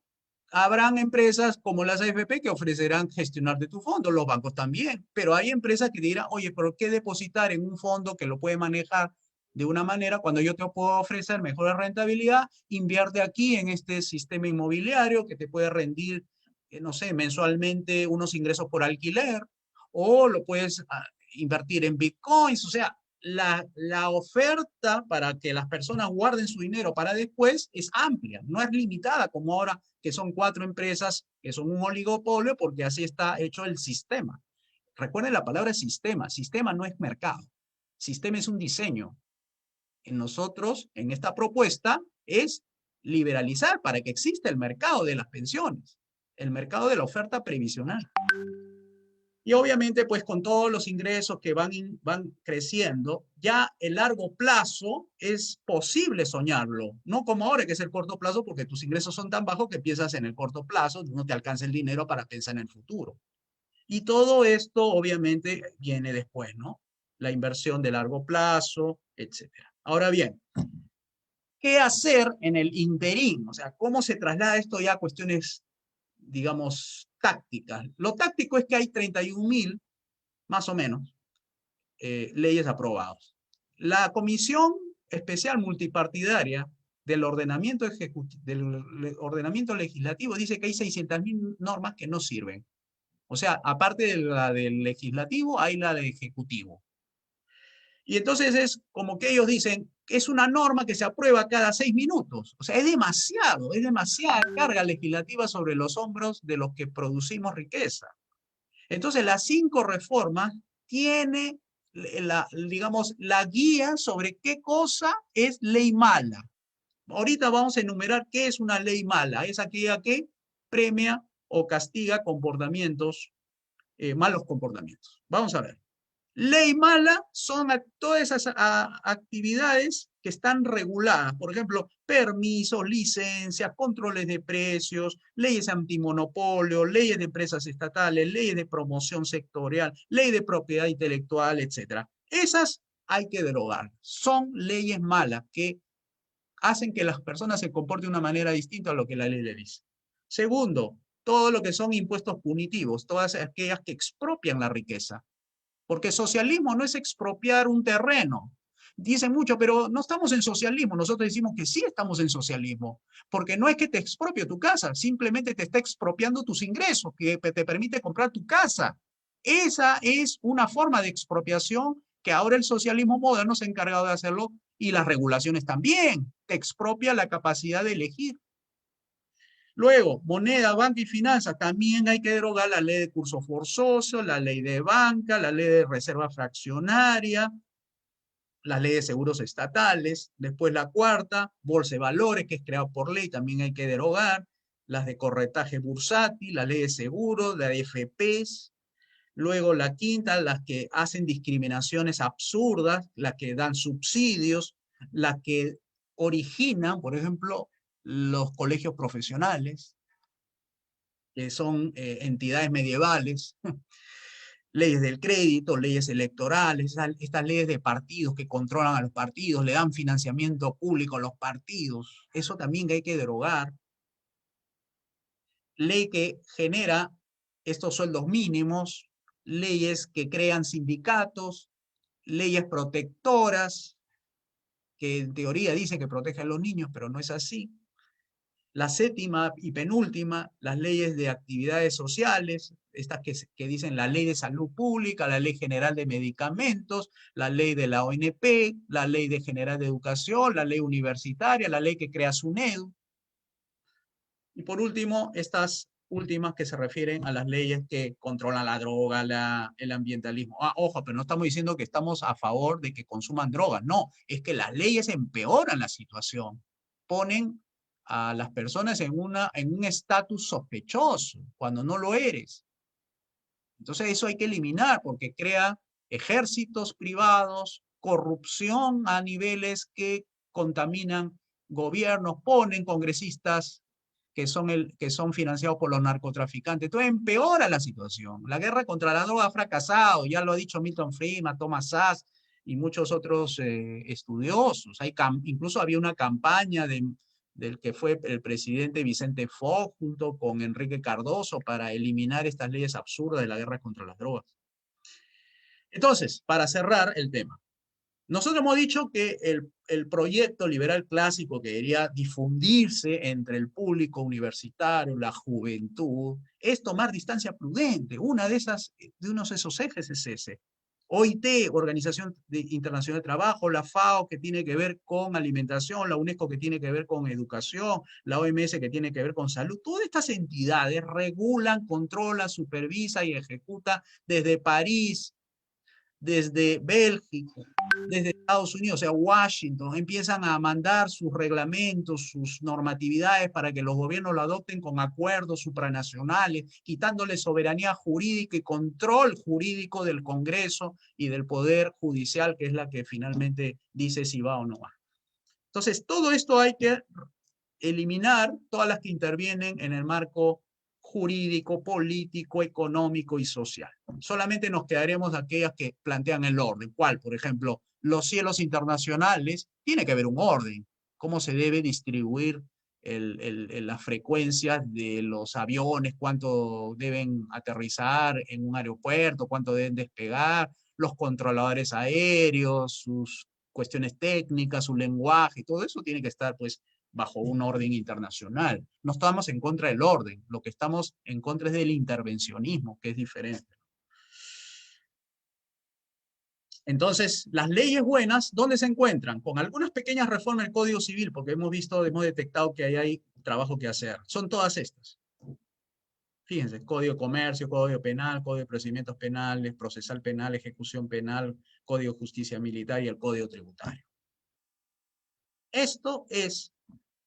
habrán empresas como las AFP que ofrecerán gestionar de tu fondo, los bancos también, pero hay empresas que dirán, oye, ¿por qué depositar en un fondo que lo puede manejar de una manera cuando yo te puedo ofrecer mejor rentabilidad? Invierte aquí en este sistema inmobiliario que te puede rendir, no sé, mensualmente unos ingresos por alquiler, o lo puedes invertir en bitcoins, o sea, la oferta para que las personas guarden su dinero para después es amplia, no es limitada como ahora que son 4 empresas que son un oligopolio porque así está hecho el sistema. Recuerden la palabra sistema, sistema no es mercado, sistema es un diseño. En nosotros, en esta propuesta, es liberalizar para que exista el mercado de las pensiones, el mercado de la oferta previsional. Y obviamente, pues con todos los ingresos que van creciendo, ya el largo plazo es posible soñarlo, no como ahora que es el corto plazo, porque tus ingresos son tan bajos que piensas en el corto plazo, no te alcanza el dinero para pensar en el futuro. Y todo esto obviamente viene después, ¿no? La inversión de largo plazo, etcétera. Ahora bien, ¿qué hacer en el interín? O sea, ¿cómo se traslada esto ya a cuestiones, digamos, tácticas? Lo táctico es que hay 31.000, más o menos, leyes aprobadas. La Comisión Especial Multipartidaria del ordenamiento legislativo dice que hay 600.000 normas que no sirven. O sea, aparte de la del legislativo, hay la del ejecutivo. Y entonces es como que ellos dicen, que es una norma que se aprueba cada 6 minutos. O sea, es demasiada carga legislativa sobre los hombros de los que producimos riqueza. Entonces, las 5 reformas tiene digamos, la guía sobre qué cosa es ley mala. Ahorita vamos a enumerar qué es una ley mala. Es aquella que premia o castiga comportamientos, malos comportamientos. Vamos a ver. Ley mala son todas esas actividades que están reguladas. Por ejemplo, permisos, licencias, controles de precios, leyes antimonopolio, leyes de empresas estatales, leyes de promoción sectorial, ley de propiedad intelectual, etc. Esas hay que derogar. Son leyes malas que hacen que las personas se comporten de una manera distinta a lo que la ley le dice. Segundo, todo lo que son impuestos punitivos, todas aquellas que expropian la riqueza. Porque socialismo no es expropiar un terreno. Dicen mucho, pero no estamos en socialismo. Nosotros decimos que sí estamos en socialismo, porque no es que te expropie tu casa, simplemente te está expropiando tus ingresos, que te permite comprar tu casa. Esa es una forma de expropiación que ahora el socialismo moderno se ha encargado de hacerlo y las regulaciones también. Te expropia la capacidad de elegir. Luego, moneda, banca y finanzas, también hay que derogar la ley de curso forzoso, la ley de banca, la ley de reserva fraccionaria, la ley de seguros estatales. Después la cuarta, bolsa de valores, que es creada por ley, también hay que derogar. Las de corretaje bursátil, la ley de seguros, la de FPs. Luego la quinta, las que hacen discriminaciones absurdas, las que dan subsidios, las que originan, por ejemplo, los colegios profesionales, que son entidades medievales, leyes del crédito, leyes electorales, estas leyes de partidos que controlan a los partidos, le dan financiamiento público a los partidos, eso también hay que derogar. Ley que genera estos sueldos mínimos, leyes que crean sindicatos, leyes protectoras, que en teoría dicen que protegen a los niños, pero no es así. La séptima y penúltima, las leyes de actividades sociales, estas que dicen la ley de salud pública, la ley general de medicamentos, la ley de la ONP, la ley de general de educación, la ley universitaria, la ley que crea SUNEDU. Y por último, estas últimas que se refieren a las leyes que controlan la droga, el ambientalismo. Ojo, pero no estamos diciendo que estamos a favor de que consuman drogas, no, es que las leyes empeoran la situación, ponen a las personas en un estatus sospechoso, cuando no lo eres. Entonces eso hay que eliminar porque crea ejércitos privados, corrupción a niveles que contaminan gobiernos, ponen congresistas que son financiados por los narcotraficantes. Entonces empeora la situación. La guerra contra la droga ha fracasado, ya lo ha dicho Milton Friedman, Thomas Sachs y muchos otros estudiosos. Incluso había una campaña del que fue el presidente Vicente Fox junto con Enrique Cardoso para eliminar estas leyes absurdas de la guerra contra las drogas. Entonces, para cerrar el tema, nosotros hemos dicho que el proyecto liberal clásico que debería difundirse entre el público universitario, la juventud, es tomar distancia prudente. Uno de esos ejes es ese. OIT, Organización Internacional de Trabajo, la FAO, que tiene que ver con alimentación, la UNESCO, que tiene que ver con educación, la OMS, que tiene que ver con salud. Todas estas entidades regulan, controlan, supervisan y ejecutan desde París, desde Bélgica, desde Estados Unidos, o sea, Washington, empiezan a mandar sus reglamentos, sus normatividades para que los gobiernos lo adopten con acuerdos supranacionales, quitándole soberanía jurídica y control jurídico del Congreso y del Poder Judicial, que es la que finalmente dice si va o no va. Entonces, todo esto hay que eliminar, todas las que intervienen en el marco jurídico, político, económico y social. Solamente nos quedaremos de aquellas que plantean el orden. ¿Cuál? Por ejemplo, los cielos internacionales, tiene que haber un orden. ¿Cómo se debe distribuir las frecuencias de los aviones? ¿Cuánto deben aterrizar en un aeropuerto? ¿Cuánto deben despegar? Los controladores aéreos, sus cuestiones técnicas, su lenguaje, todo eso tiene que estar pues bajo un orden internacional. No estamos en contra del orden, lo que estamos en contra es del intervencionismo, que es diferente. Entonces, las leyes buenas, ¿dónde se encuentran? Con algunas pequeñas reformas del Código Civil, porque hemos detectado que ahí hay trabajo que hacer. Son todas estas. Fíjense, Código de Comercio, Código Penal, Código de Procedimientos Penales, Procesal Penal, Ejecución Penal, Código de Justicia Militar y el Código Tributario. Esto es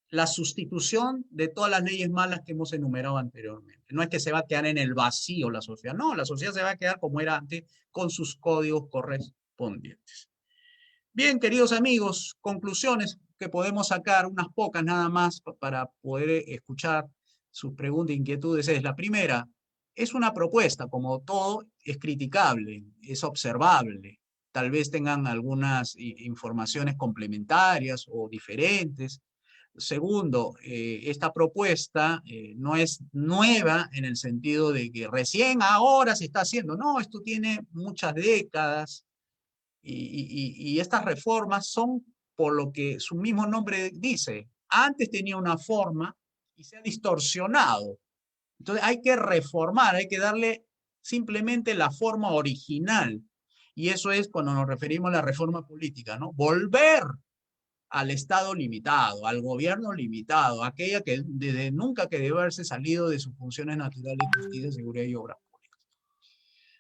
la sustitución de todas las leyes malas que hemos enumerado anteriormente. No es que se va a quedar en el vacío la sociedad, no, la sociedad se va a quedar como era antes, con sus códigos correspondientes. Bien, queridos amigos, conclusiones que podemos sacar, unas pocas nada más para poder escuchar sus preguntas e inquietudes. Es la primera, es una propuesta, como todo, es criticable, es observable. Tal vez tengan algunas informaciones complementarias o diferentes. Segundo, esta propuesta no es nueva en el sentido de que recién ahora se está haciendo. No, esto tiene muchas décadas y estas reformas son por lo que su mismo nombre dice. Antes tenía una forma y se ha distorsionado. Entonces hay que reformar, hay que darle simplemente la forma original. Y eso es cuando nos referimos a la reforma política, ¿no? Volver al Estado limitado, al gobierno limitado, aquella que desde nunca que debe haberse salido de sus funciones naturales, justicia, seguridad y obras públicas.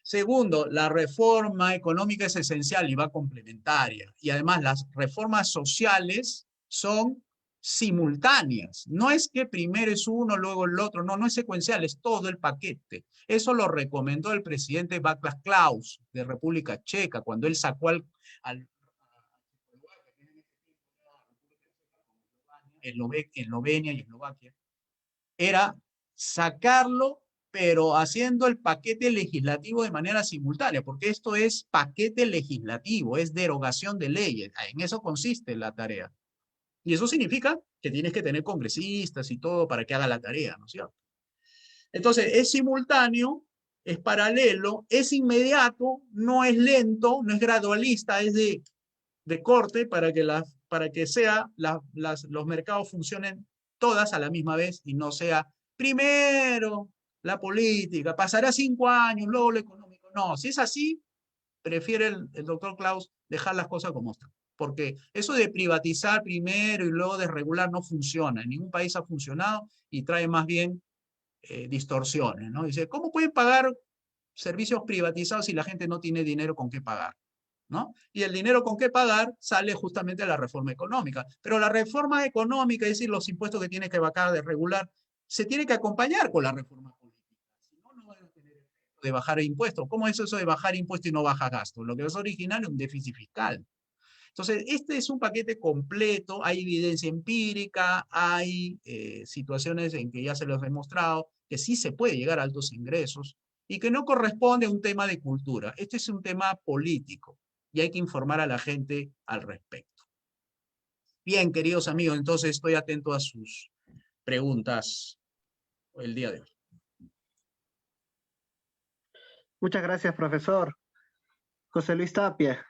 Segundo, la reforma económica es esencial y va complementaria. Y además las reformas sociales son simultáneas. No es que primero es uno, luego el otro. No, no es secuencial, es todo el paquete. Eso lo recomendó el presidente Václav Klaus de República Checa cuando él sacó al Eslovenia y Eslovaquia, era sacarlo, pero haciendo el paquete legislativo de manera simultánea, porque esto es paquete legislativo, es derogación de leyes. En eso consiste la tarea. Y eso significa que tienes que tener congresistas y todo para que haga la tarea, ¿no es cierto? Entonces, es simultáneo, es paralelo, es inmediato, no es lento, no es gradualista, es de corte para que, los mercados funcionen todas a la misma vez y no sea primero la política, pasará 5 años, luego lo económico. No, si es así, prefiere el doctor Klaus dejar las cosas como están. Porque eso de privatizar primero y luego de regular no funciona. En ningún país ha funcionado y trae más bien distorsiones, ¿no? Dice, ¿cómo pueden pagar servicios privatizados si la gente no tiene dinero con qué pagar? ¿No? Y el dinero con qué pagar sale justamente de la reforma económica. Pero la reforma económica, es decir, los impuestos que tiene que bajar de regular, se tiene que acompañar con la reforma política. Si no, no van a tener efecto de bajar impuestos. ¿Cómo es eso de bajar impuestos y no baja gastos? Lo que es original es un déficit fiscal. Entonces, este es un paquete completo, hay evidencia empírica, hay situaciones en que ya se los he demostrado que sí se puede llegar a altos ingresos y que no corresponde a un tema de cultura. Este es un tema político y hay que informar a la gente al respecto. Bien, queridos amigos, entonces estoy atento a sus preguntas el día de hoy. Muchas gracias, profesor. José Luis Tapia.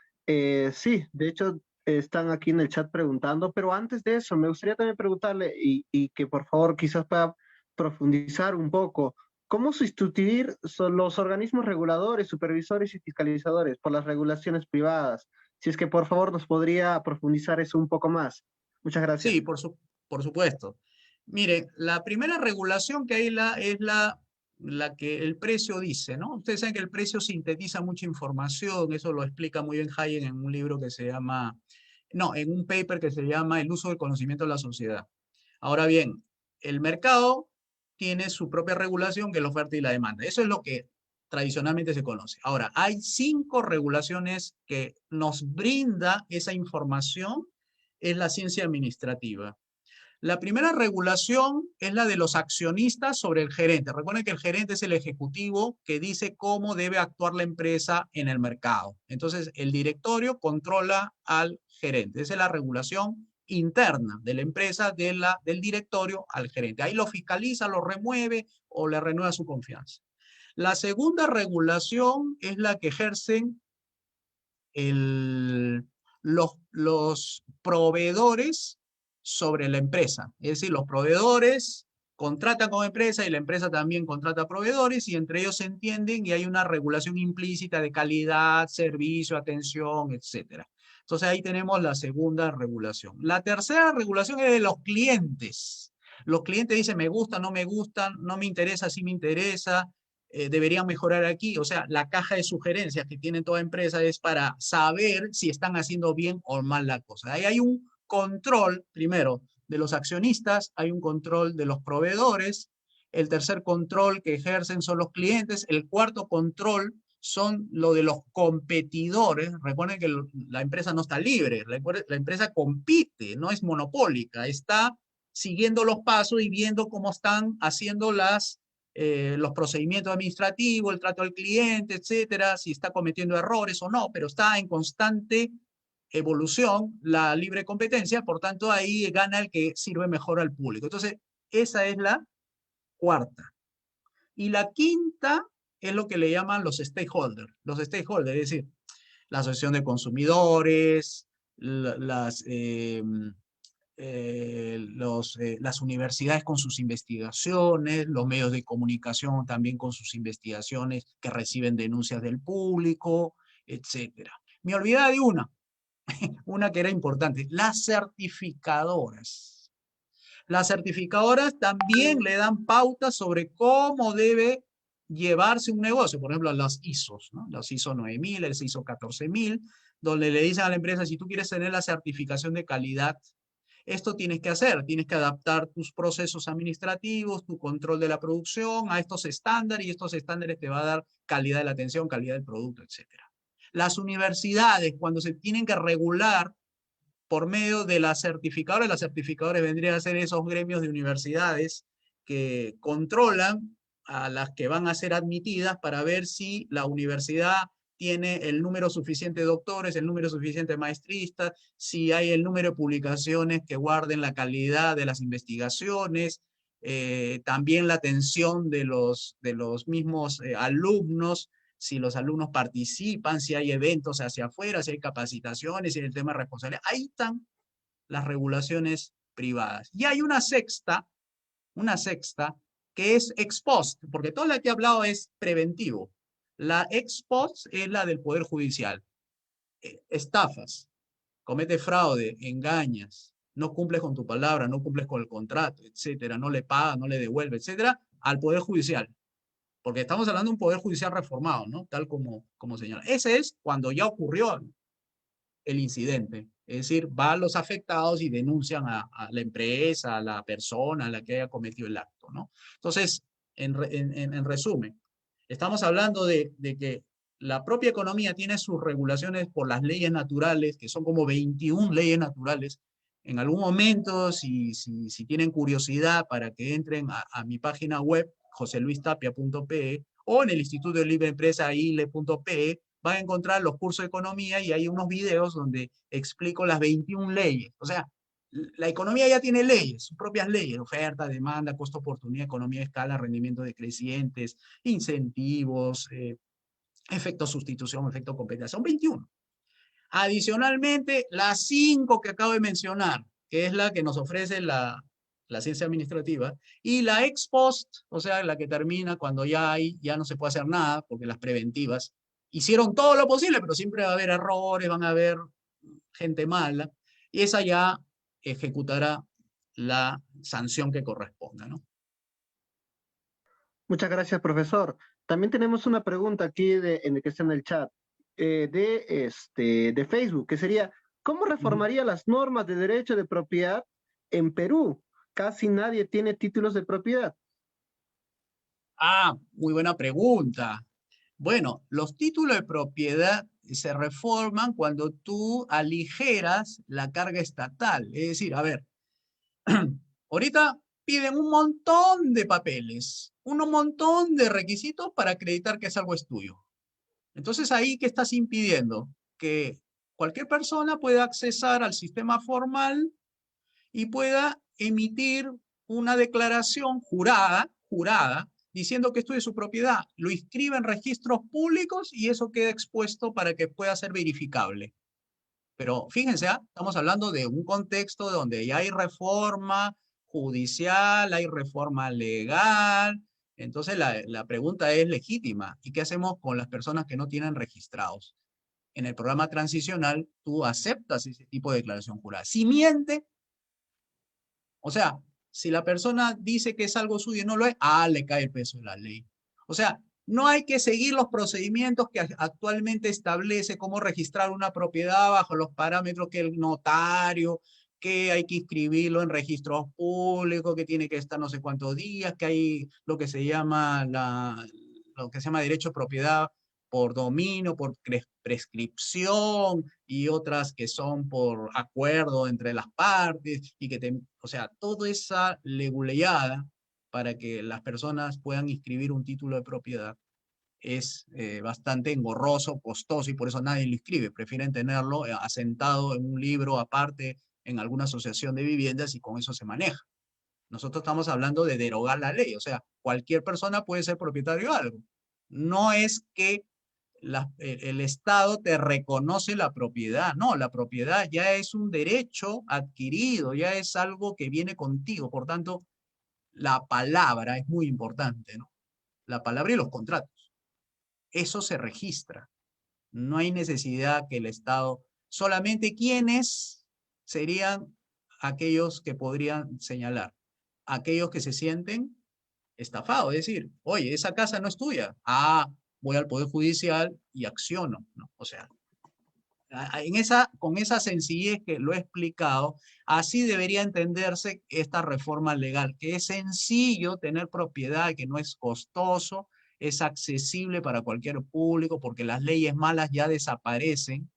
Sí, de hecho están aquí en el chat preguntando, pero antes de eso me gustaría también preguntarle y que por favor quizás pueda profundizar un poco, ¿cómo sustituir los organismos reguladores, supervisores y fiscalizadores por las regulaciones privadas? Si es que por favor nos podría profundizar eso un poco más. Muchas gracias. Sí, por supuesto. Mire, la primera regulación que hay es la la que el precio dice, ¿no? Ustedes saben que el precio sintetiza mucha información, eso lo explica muy bien Hayek en un libro que se llama, no, en un paper que se llama El uso del conocimiento de la sociedad. Ahora bien, el mercado tiene su propia regulación, que es la oferta y la demanda. Eso es lo que tradicionalmente se conoce. Ahora, hay 5 regulaciones que nos brinda esa información, es la ciencia administrativa. La primera regulación es la de los accionistas sobre el gerente. Recuerden que el gerente es el ejecutivo que dice cómo debe actuar la empresa en el mercado. Entonces, el directorio controla al gerente. Esa es la regulación interna de la empresa, del directorio al gerente. Ahí lo fiscaliza, lo remueve o le renueva su confianza. La segunda regulación es la que ejercen los proveedores sobre la empresa. Es decir, los proveedores contratan con empresa y la empresa también contrata proveedores y entre ellos se entienden y hay una regulación implícita de calidad, servicio, atención, etc. Entonces ahí tenemos la segunda regulación. La tercera regulación es de los clientes. Los clientes dicen me gusta, no me interesa, sí me interesa, deberían mejorar aquí. O sea, la caja de sugerencias que tiene toda empresa es para saber si están haciendo bien o mal la cosa. Ahí hay un control, primero, de los accionistas, hay un control de los proveedores, el tercer control que ejercen son los clientes, el cuarto control son lo de los competidores. Recuerden que la empresa no está libre, la empresa compite, no es monopólica, está siguiendo los pasos y viendo cómo están haciendo los procedimientos administrativos, el trato al cliente, etcétera, si está cometiendo errores o no, pero está en constante evolución la libre competencia, por tanto ahí gana el que sirve mejor al público. Entonces, esa es la cuarta. Y la quinta es lo que le llaman los stakeholders. Los stakeholders, es decir, la asociación de consumidores, las universidades con sus investigaciones, los medios de comunicación también con sus investigaciones que reciben denuncias del público, etc. Me olvidaba de una que era importante, las certificadoras. Las certificadoras también le dan pautas sobre cómo debe llevarse un negocio. Por ejemplo, las ISOs, ¿no? Los ISO 9000, el ISO 14000, donde le dicen a la empresa, si tú quieres tener la certificación de calidad, esto tienes que hacer, tienes que adaptar tus procesos administrativos, tu control de la producción a estos estándares y estos estándares te va a dar calidad de la atención, calidad del producto, etc. Las universidades, cuando se tienen que regular por medio de las certificadores vendrían a ser esos gremios de universidades que controlan a las que van a ser admitidas para ver si la universidad tiene el número suficiente de doctores, el número suficiente de maestristas, si hay el número de publicaciones que guarden la calidad de las investigaciones, también la atención de los mismos alumnos, si los alumnos participan, si hay eventos hacia afuera, si hay capacitaciones, si hay el tema de responsabilidad. Ahí están las regulaciones privadas. Y hay una sexta, que es ex post, porque toda la que he hablado es preventivo. La ex post es la del Poder Judicial. Estafas, cometes fraude, engañas, no cumples con tu palabra, no cumples con el contrato, etcétera, no le pagas, no le devuelves, etcétera, al Poder Judicial. Porque estamos hablando de un Poder Judicial reformado, ¿no? Tal como señala. Ese es cuando ya ocurrió el incidente. Es decir, van los afectados y denuncian a la empresa, a la persona a la que haya cometido el acto, ¿no? Entonces, en resumen, estamos hablando de que la propia economía tiene sus regulaciones por las leyes naturales, que son como 21 leyes naturales. En algún momento, si tienen curiosidad para que entren a mi página web, joseluistapia.pe, o en el Instituto de Libre Empresa, ile.pe, van a encontrar los cursos de economía y hay unos videos donde explico las 21 leyes. O sea, la economía ya tiene leyes, sus propias leyes, oferta, demanda, costo, oportunidad, economía de escala, rendimiento decrecientes, incentivos, efecto sustitución, efecto competencia. Son 21. Adicionalmente, las 5 que acabo de mencionar, que es la que nos ofrece la ciencia administrativa, y la ex post, o sea, la que termina cuando ya no se puede hacer nada, porque las preventivas hicieron todo lo posible, pero siempre va a haber errores, van a haber gente mala, y esa ya ejecutará la sanción que corresponda, ¿no? Muchas gracias, profesor. También tenemos una pregunta aquí en el que está en el chat de Facebook, que sería, ¿cómo Ujú. reformaría las normas de derecho de propiedad en Perú? Casi nadie tiene títulos de propiedad. Ah, muy buena pregunta. Bueno, los títulos de propiedad se reforman cuando tú aligeras la carga estatal. Es decir, a ver, ahorita piden un montón de papeles, un montón de requisitos para acreditar que es algo es tuyo. Entonces ahí, ¿qué estás impidiendo? Que cualquier persona pueda accesar al sistema formal y pueda emitir una declaración jurada, diciendo que esto es su propiedad. Lo inscribe en registros públicos y eso queda expuesto para que pueda ser verificable. Pero fíjense, estamos hablando de un contexto donde ya hay reforma judicial, hay reforma legal. Entonces la pregunta es legítima. ¿Y qué hacemos con las personas que no tienen registrados? En el programa transicional, tú aceptas ese tipo de declaración jurada. Si miente, o sea, si la persona dice que es algo suyo y no lo es, le cae el peso de la ley. O sea, no hay que seguir los procedimientos que actualmente establece cómo registrar una propiedad bajo los parámetros que el notario, que hay que inscribirlo en registros públicos, que tiene que estar no sé cuántos días, que hay lo que se llama lo que se llama derecho de propiedad por dominio, por prescripción y otras que son por acuerdo entre las partes y que o sea, toda esa leguleyada para que las personas puedan inscribir un título de propiedad es bastante engorroso, costoso y por eso nadie lo inscribe. Prefieren tenerlo asentado en un libro aparte en alguna asociación de viviendas y con eso se maneja. Nosotros estamos hablando de derogar la ley, o sea, cualquier persona puede ser propietario de algo. No es que el Estado te reconoce la propiedad, no, la propiedad ya es un derecho adquirido, ya es algo que viene contigo, por tanto, la palabra es muy importante, ¿no? La palabra y los contratos, eso se registra. No hay necesidad que el Estado, solamente quienes serían aquellos que podrían señalar, aquellos que se sienten estafados, es decir, oye, esa casa no es tuya. Voy al Poder Judicial y acciono, ¿no? O sea, con esa sencillez que lo he explicado, así debería entenderse esta reforma legal, que es sencillo tener propiedad, que no es costoso, es accesible para cualquier público, porque las leyes malas ya desaparecen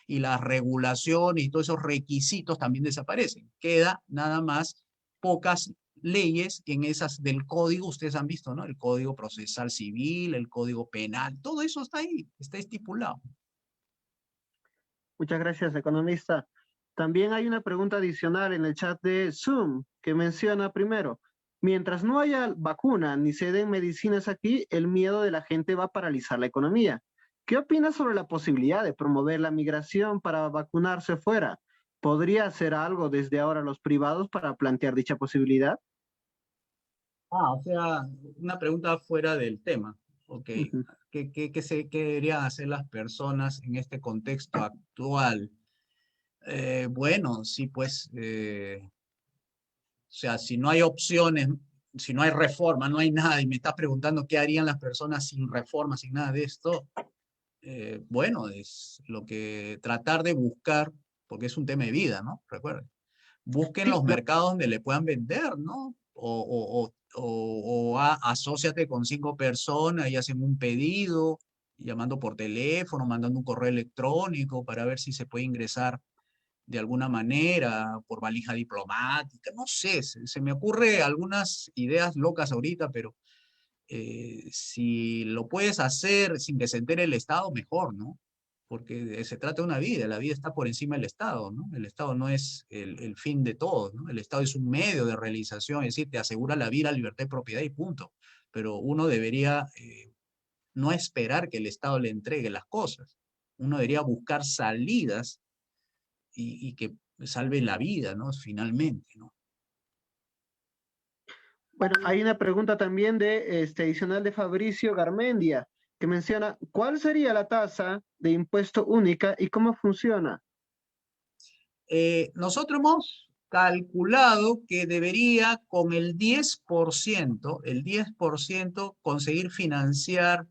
y las regulaciones y todos esos requisitos también desaparecen. Queda nada más pocas leyes en esas del código, ustedes han visto, ¿no? El Código Procesal Civil, el Código Penal, todo eso está ahí, está estipulado. Muchas gracias, economista. También hay una pregunta adicional en el chat de Zoom que menciona primero, mientras no haya vacuna ni se den medicinas aquí, el miedo de la gente va a paralizar la economía. ¿Qué opinas sobre la posibilidad de promover la migración para vacunarse fuera? ¿Podría hacer algo desde ahora los privados para plantear dicha posibilidad? O sea, una pregunta fuera del tema. Ok, Ujú. ¿qué deberían hacer las personas en este contexto actual? Bueno, sí, pues, o sea, si no hay opciones, si no hay reforma, no hay nada, y me estás preguntando qué harían las personas sin reforma, sin nada de esto, bueno, es lo que tratar de buscar, porque es un tema de vida, ¿no? Recuerden, busquen Sí, los mercados donde le puedan vender, ¿no? Asóciate con 5 personas y hacen un pedido, llamando por teléfono, mandando un correo electrónico para ver si se puede ingresar de alguna manera, por valija diplomática, no sé, se me ocurre algunas ideas locas ahorita, pero si lo puedes hacer sin que se entere el Estado, mejor, ¿no? Porque se trata de una vida, la vida está por encima del Estado, ¿no? El Estado no es el fin de todo, ¿no? El Estado es un medio de realización, es decir, te asegura la vida, libertad y propiedad y punto. Pero uno debería no esperar que el Estado le entregue las cosas. Uno debería buscar salidas y que salven la vida, ¿no? Finalmente, ¿no? bueno, hay una pregunta también de adicional de Fabricio Garmendia que menciona, ¿cuál sería la tasa de impuesto única y cómo funciona? Nosotros hemos calculado que debería con el 10% conseguir financiar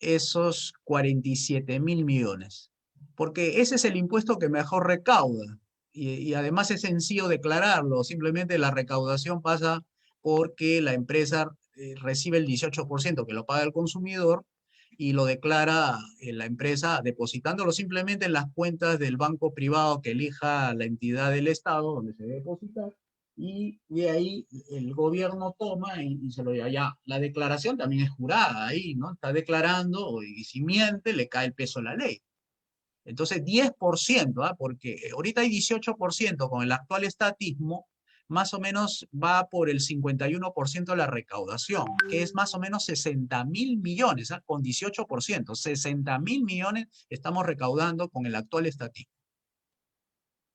esos 47.000 millones. Porque ese es el impuesto que mejor recauda. Y además es sencillo declararlo. Simplemente la recaudación pasa porque la empresa recibe el 18% que lo paga el consumidor y lo declara la empresa depositándolo simplemente en las cuentas del banco privado que elija la entidad del Estado donde se debe depositar, y de ahí el gobierno toma y se lo lleva. Ya, la declaración también es jurada ahí, ¿no? Está declarando y si miente le cae el peso de la ley. Entonces 10%, ¿ah? Porque ahorita hay 18% con el actual estatismo, más o menos va por el 51% de la recaudación, que es más o menos 60.000 millones, ¿ah? Con 18%, 60.000 millones estamos recaudando con el actual estatismo.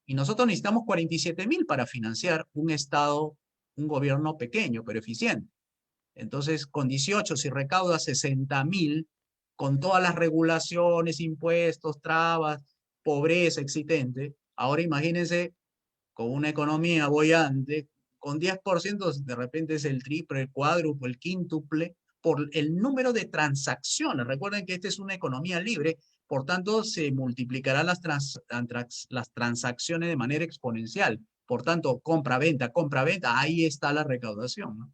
Y nosotros necesitamos 47.000 para financiar un Estado, un gobierno pequeño, pero eficiente. Entonces, con 18, si recauda 60.000, con todas las regulaciones, impuestos, trabas, pobreza existente, ahora imagínense con una economía boyante, con 10% de repente es el triple, el cuádruple, el quíntuple, por el número de transacciones. Recuerden que esta es una economía libre, por tanto se multiplicarán las transacciones de manera exponencial. Por tanto, compra-venta, ahí está la recaudación, ¿no?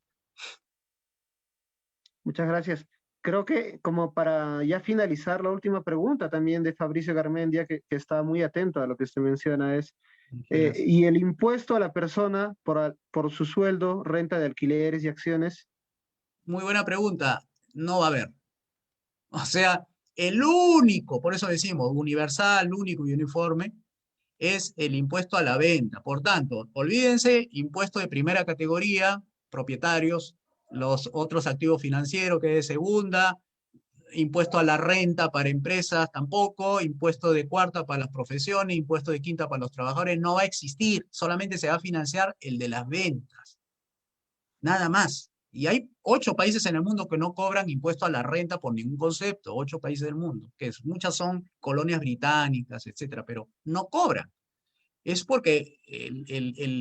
Muchas gracias. Creo que como para ya finalizar la última pregunta también de Fabricio Garmendia, que está muy atento a lo que usted menciona, es, y el impuesto a la persona por su sueldo, renta de alquileres y acciones. Muy buena pregunta. No va a haber. O sea, el único, por eso decimos universal, único y uniforme, es el impuesto a la venta. Por tanto, olvídense, impuesto de primera categoría, propietarios, los otros activos financieros que es de segunda, impuesto a la renta para empresas tampoco, impuesto de cuarta para las profesiones, impuesto de quinta para los trabajadores, no va a existir, solamente se va a financiar el de las ventas. Nada más. Y hay 8 países en el mundo que no cobran impuesto a la renta por ningún concepto, 8 países del mundo, que muchas son colonias británicas, etcétera, pero no cobran. Es porque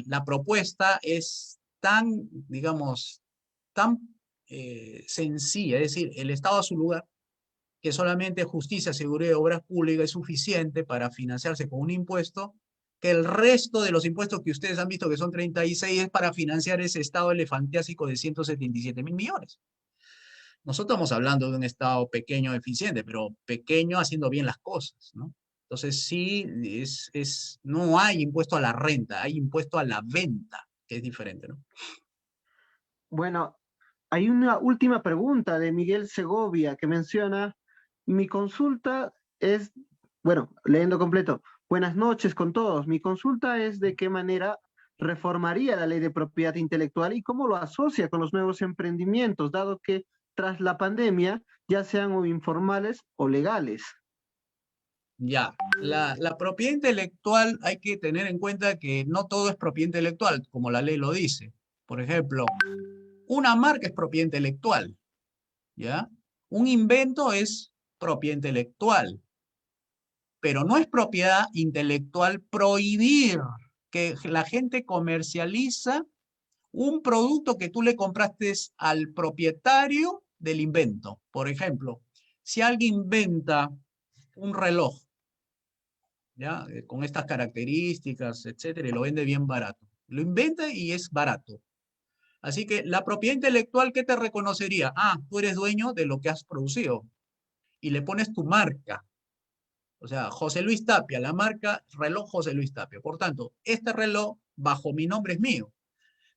la propuesta es tan, digamos, tan sencilla, es decir, el Estado a su lugar, que solamente justicia, seguridad y obras públicas es suficiente para financiarse con un impuesto, que el resto de los impuestos que ustedes han visto, que son 36, es para financiar ese Estado elefantiásico de 177.000 millones. Nosotros estamos hablando de un Estado pequeño, eficiente, pero pequeño haciendo bien las cosas, ¿no? Entonces sí, no hay impuesto a la renta, hay impuesto a la venta, que es diferente, ¿no? Bueno, hay una última pregunta de Miguel Segovia que menciona, mi consulta es, bueno, leyendo completo, buenas noches con todos. Mi consulta es de qué manera reformaría la ley de propiedad intelectual y cómo lo asocia con los nuevos emprendimientos, dado que tras la pandemia ya sean o informales o legales. Ya, la propiedad intelectual hay que tener en cuenta que no todo es propiedad intelectual, como la ley lo dice. Por ejemplo, una marca es propiedad intelectual, ¿ya? Un invento es propiedad intelectual, pero no es propiedad intelectual prohibir que la gente comercializa un producto que tú le compraste al propietario del invento. Por ejemplo, si alguien inventa un reloj, ¿ya? Con estas características, etcétera, y lo vende bien barato. Lo inventa y es barato. Así que la propiedad intelectual, ¿qué te reconocería? Ah, tú eres dueño de lo que has producido y le pones tu marca. O sea, José Luis Tapia, la marca reloj José Luis Tapia. Por tanto, este reloj bajo mi nombre es mío.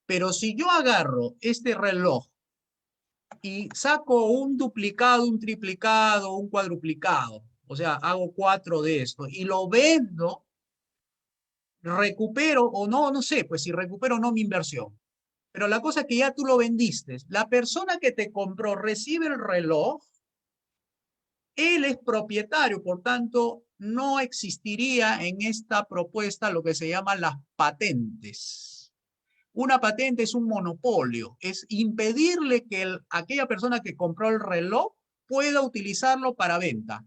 Pero si yo agarro este reloj y saco un duplicado, un triplicado, un cuadruplicado, o sea, hago 4 de esto y lo vendo, recupero o no, no sé, pues si recupero o no mi inversión. Pero la cosa es que ya tú lo vendiste. La persona que te compró recibe el reloj, él es propietario, por tanto, no existiría en esta propuesta lo que se llaman las patentes. Una patente es un monopolio, es impedirle que aquella persona que compró el reloj pueda utilizarlo para venta.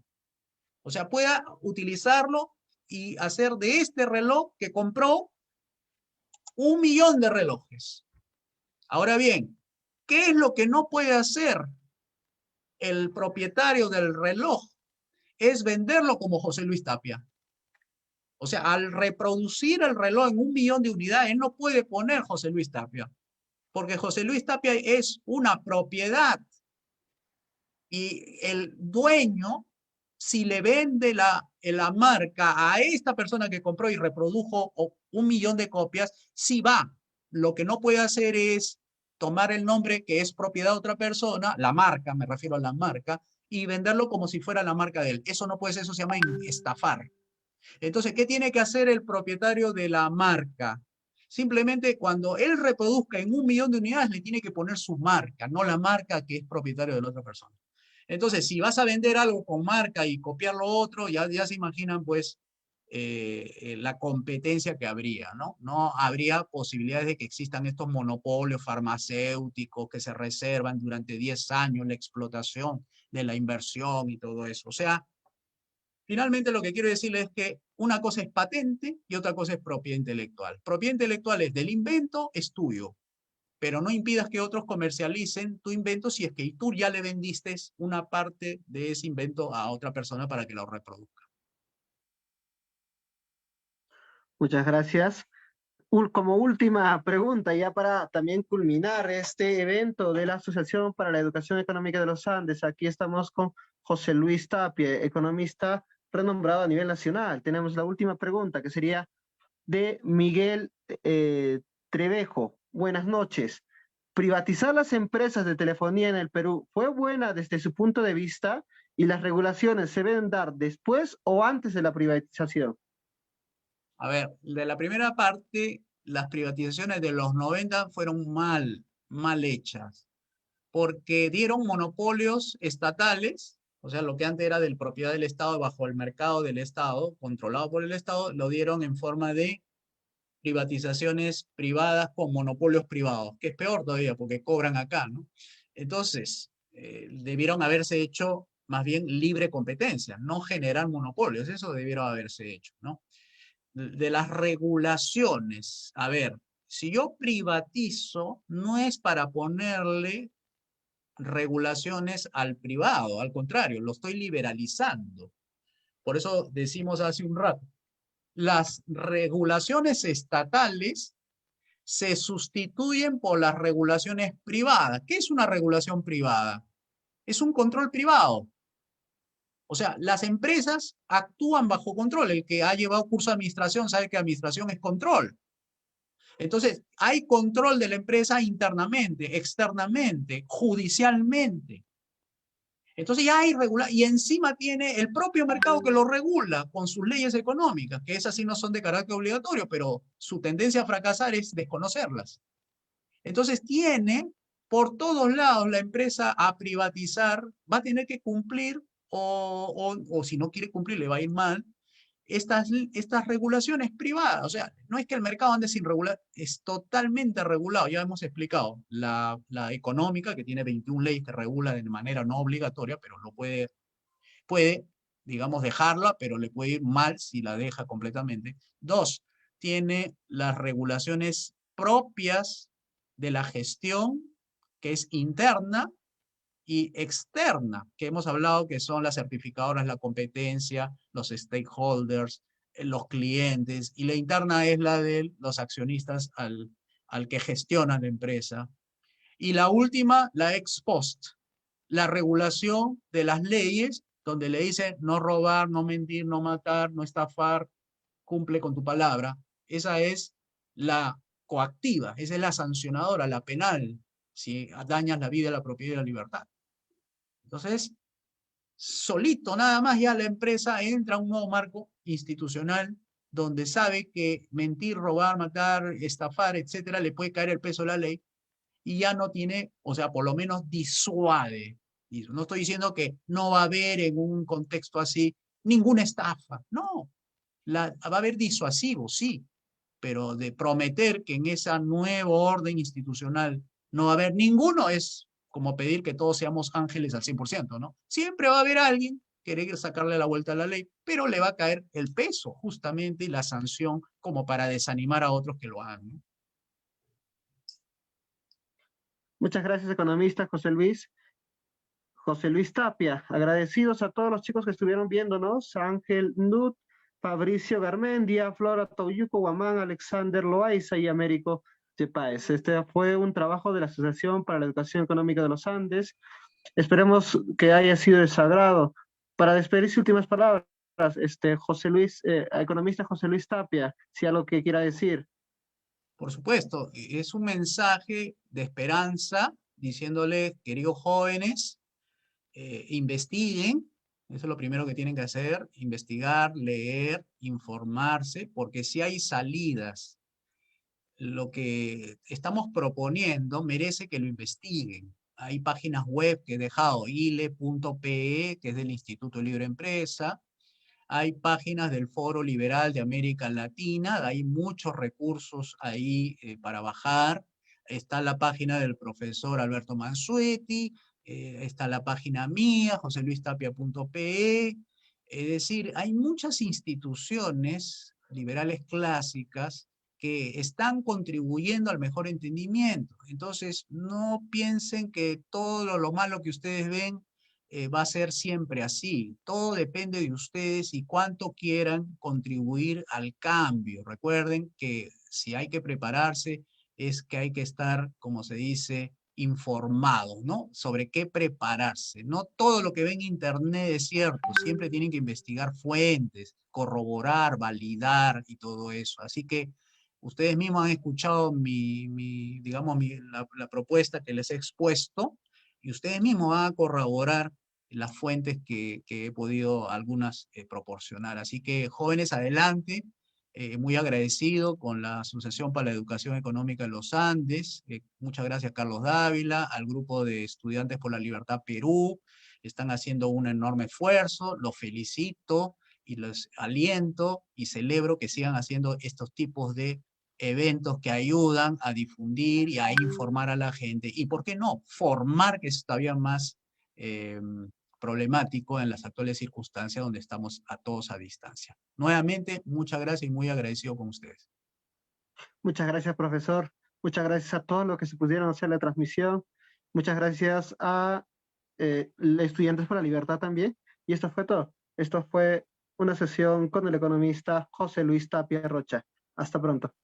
O sea, pueda utilizarlo y hacer de este reloj que compró 1 millón de relojes. Ahora bien, ¿qué es lo que no puede hacer el propietario del reloj? Es venderlo como José Luis Tapia. O sea, al reproducir el reloj en 1 millón de unidades, él no puede poner José Luis Tapia, porque José Luis Tapia es una propiedad y el dueño, si le vende la marca a esta persona que compró y reprodujo 1 millón de copias, sí va. Lo que no puede hacer es tomar el nombre que es propiedad de otra persona, la marca, me refiero a la marca, y venderlo como si fuera la marca de él. Eso no puede ser, eso se llama estafar. Entonces, ¿qué tiene que hacer el propietario de la marca? Simplemente cuando él reproduzca en 1 millón de unidades, le tiene que poner su marca, no la marca que es propietario de la otra persona. Entonces, si vas a vender algo con marca y copiar lo otro, ya se imaginan, pues, la competencia que habría, ¿no? No habría posibilidades de que existan estos monopolios farmacéuticos que se reservan durante 10 años la explotación de la inversión y todo eso. O sea, finalmente lo que quiero decirles es que una cosa es patente y otra cosa es propiedad intelectual. Propiedad intelectual es del invento, es tuyo, pero no impidas que otros comercialicen tu invento si es que tú ya le vendiste una parte de ese invento a otra persona para que lo reproduzca. Muchas gracias. Como última pregunta, ya para también culminar este evento de la Asociación para la Educación Económica de los Andes, aquí estamos con José Luis Tapia, economista renombrado a nivel nacional. Tenemos la última pregunta, que sería de Miguel Trevejo. Buenas noches. ¿Privatizar las empresas de telefonía en el Perú fue buena desde su punto de vista y las regulaciones se deben dar después o antes de la privatización? A ver, de la primera parte, las privatizaciones de los 90 fueron mal hechas, porque dieron monopolios estatales, o sea, lo que antes era de propiedad del Estado bajo el mercado del Estado, controlado por el Estado, lo dieron en forma de privatizaciones privadas con monopolios privados, que es peor todavía porque cobran acá, ¿no? Entonces, debieron haberse hecho más bien libre competencia, no generar monopolios, eso debieron haberse hecho, ¿no? De las regulaciones, a ver, si yo privatizo, no es para ponerle regulaciones al privado, al contrario, lo estoy liberalizando. Por eso decimos hace un rato, las regulaciones estatales se sustituyen por las regulaciones privadas. ¿Qué es una regulación privada? Es un control privado. O sea, las empresas actúan bajo control. El que ha llevado curso de administración sabe que administración es control. Entonces, hay control de la empresa internamente, externamente, judicialmente. Entonces ya hay regula y encima tiene el propio mercado que lo regula con sus leyes económicas, que esas sí no son de carácter obligatorio, pero su tendencia a fracasar es desconocerlas. Entonces tiene por todos lados la empresa a privatizar, va a tener que cumplir o si no quiere cumplir le va a ir mal, estas regulaciones privadas. O sea, no es que el mercado ande sin regular, es totalmente regulado. Ya hemos explicado la económica, que tiene 21 leyes que regula de manera no obligatoria, pero lo puede, digamos, dejarla, pero le puede ir mal si la deja completamente. Dos, tiene las regulaciones propias de la gestión, que es interna, y externa, que hemos hablado que son las certificadoras, la competencia, los stakeholders, los clientes, y la interna es la de los accionistas al que gestiona la empresa. Y la última, la ex post, la regulación de las leyes, donde le dicen no robar, no mentir, no matar, no estafar, cumple con tu palabra. Esa es la coactiva, esa es la sancionadora, la penal, si dañas la vida, la propiedad y la libertad. Entonces, solito nada más ya la empresa entra a un nuevo marco institucional donde sabe que mentir, robar, matar, estafar, etcétera, le puede caer el peso de la ley y ya no tiene, o sea, por lo menos disuade. No estoy diciendo que no va a haber en un contexto así ninguna estafa, no, va a haber disuasivo, sí, pero de prometer que en esa nuevo orden institucional no va a haber ninguno es como pedir que todos seamos ángeles al 100%, ¿no? Siempre va a haber alguien que quiere sacarle la vuelta a la ley, pero le va a caer el peso justamente y la sanción como para desanimar a otros que lo hagan, ¿no? Muchas gracias, economista José Luis. José Luis Tapia, agradecidos a todos los chicos que estuvieron viéndonos, Ángel Nut, Fabricio Garmendia, Flora Toyuco, Guamán, Alexander Loaiza y Américo Tepaez. Este fue un trabajo de la Asociación para la Educación Económica de los Andes. Esperemos que haya sido de su agrado. Para despedirse, últimas palabras, José Luis, economista José Luis Tapia, si algo que quiera decir. Por supuesto, es un mensaje de esperanza diciéndole, queridos jóvenes, investiguen, eso es lo primero que tienen que hacer, investigar, leer, informarse, porque si hay salidas, lo que estamos proponiendo merece que lo investiguen. Hay páginas web que he dejado, ile.pe, que es del Instituto Libre Empresa, hay páginas del Foro Liberal de América Latina, hay muchos recursos ahí para bajar. Está la página del profesor Alberto Mansueti, está la página mía, joseluistapia.pe. Es decir, hay muchas instituciones liberales clásicas que están contribuyendo al mejor entendimiento. Entonces, no piensen que todo lo malo que ustedes ven va a ser siempre así. Todo depende de ustedes y cuánto quieran contribuir al cambio. Recuerden que si hay que prepararse, es que hay que estar, como se dice, informados, ¿no? Sobre qué prepararse. No todo lo que ven en internet es cierto. Siempre tienen que investigar fuentes, corroborar, validar y todo eso. Así que ustedes mismos han escuchado digamos, la propuesta que les he expuesto y ustedes mismos van a corroborar las fuentes que he podido algunas proporcionar. Así que jóvenes, adelante. Muy agradecido con la Asociación para la Educación Económica de los Andes. Muchas gracias a Carlos Dávila, al grupo de Estudiantes por la Libertad Perú. Están haciendo un enorme esfuerzo. Los felicito y los aliento y celebro que sigan haciendo estos tipos de eventos que ayudan a difundir y a informar a la gente. Y por qué no, formar, que es todavía más problemático en las actuales circunstancias donde estamos a todos a distancia. Nuevamente, muchas gracias y muy agradecido con ustedes. Muchas gracias, profesor. Muchas gracias a todos los que se pudieron hacer la transmisión. Muchas gracias a Estudiantes por la Libertad también. Y esto fue todo. Esto fue una sesión con el economista José Luis Tapia Rocha. Hasta pronto.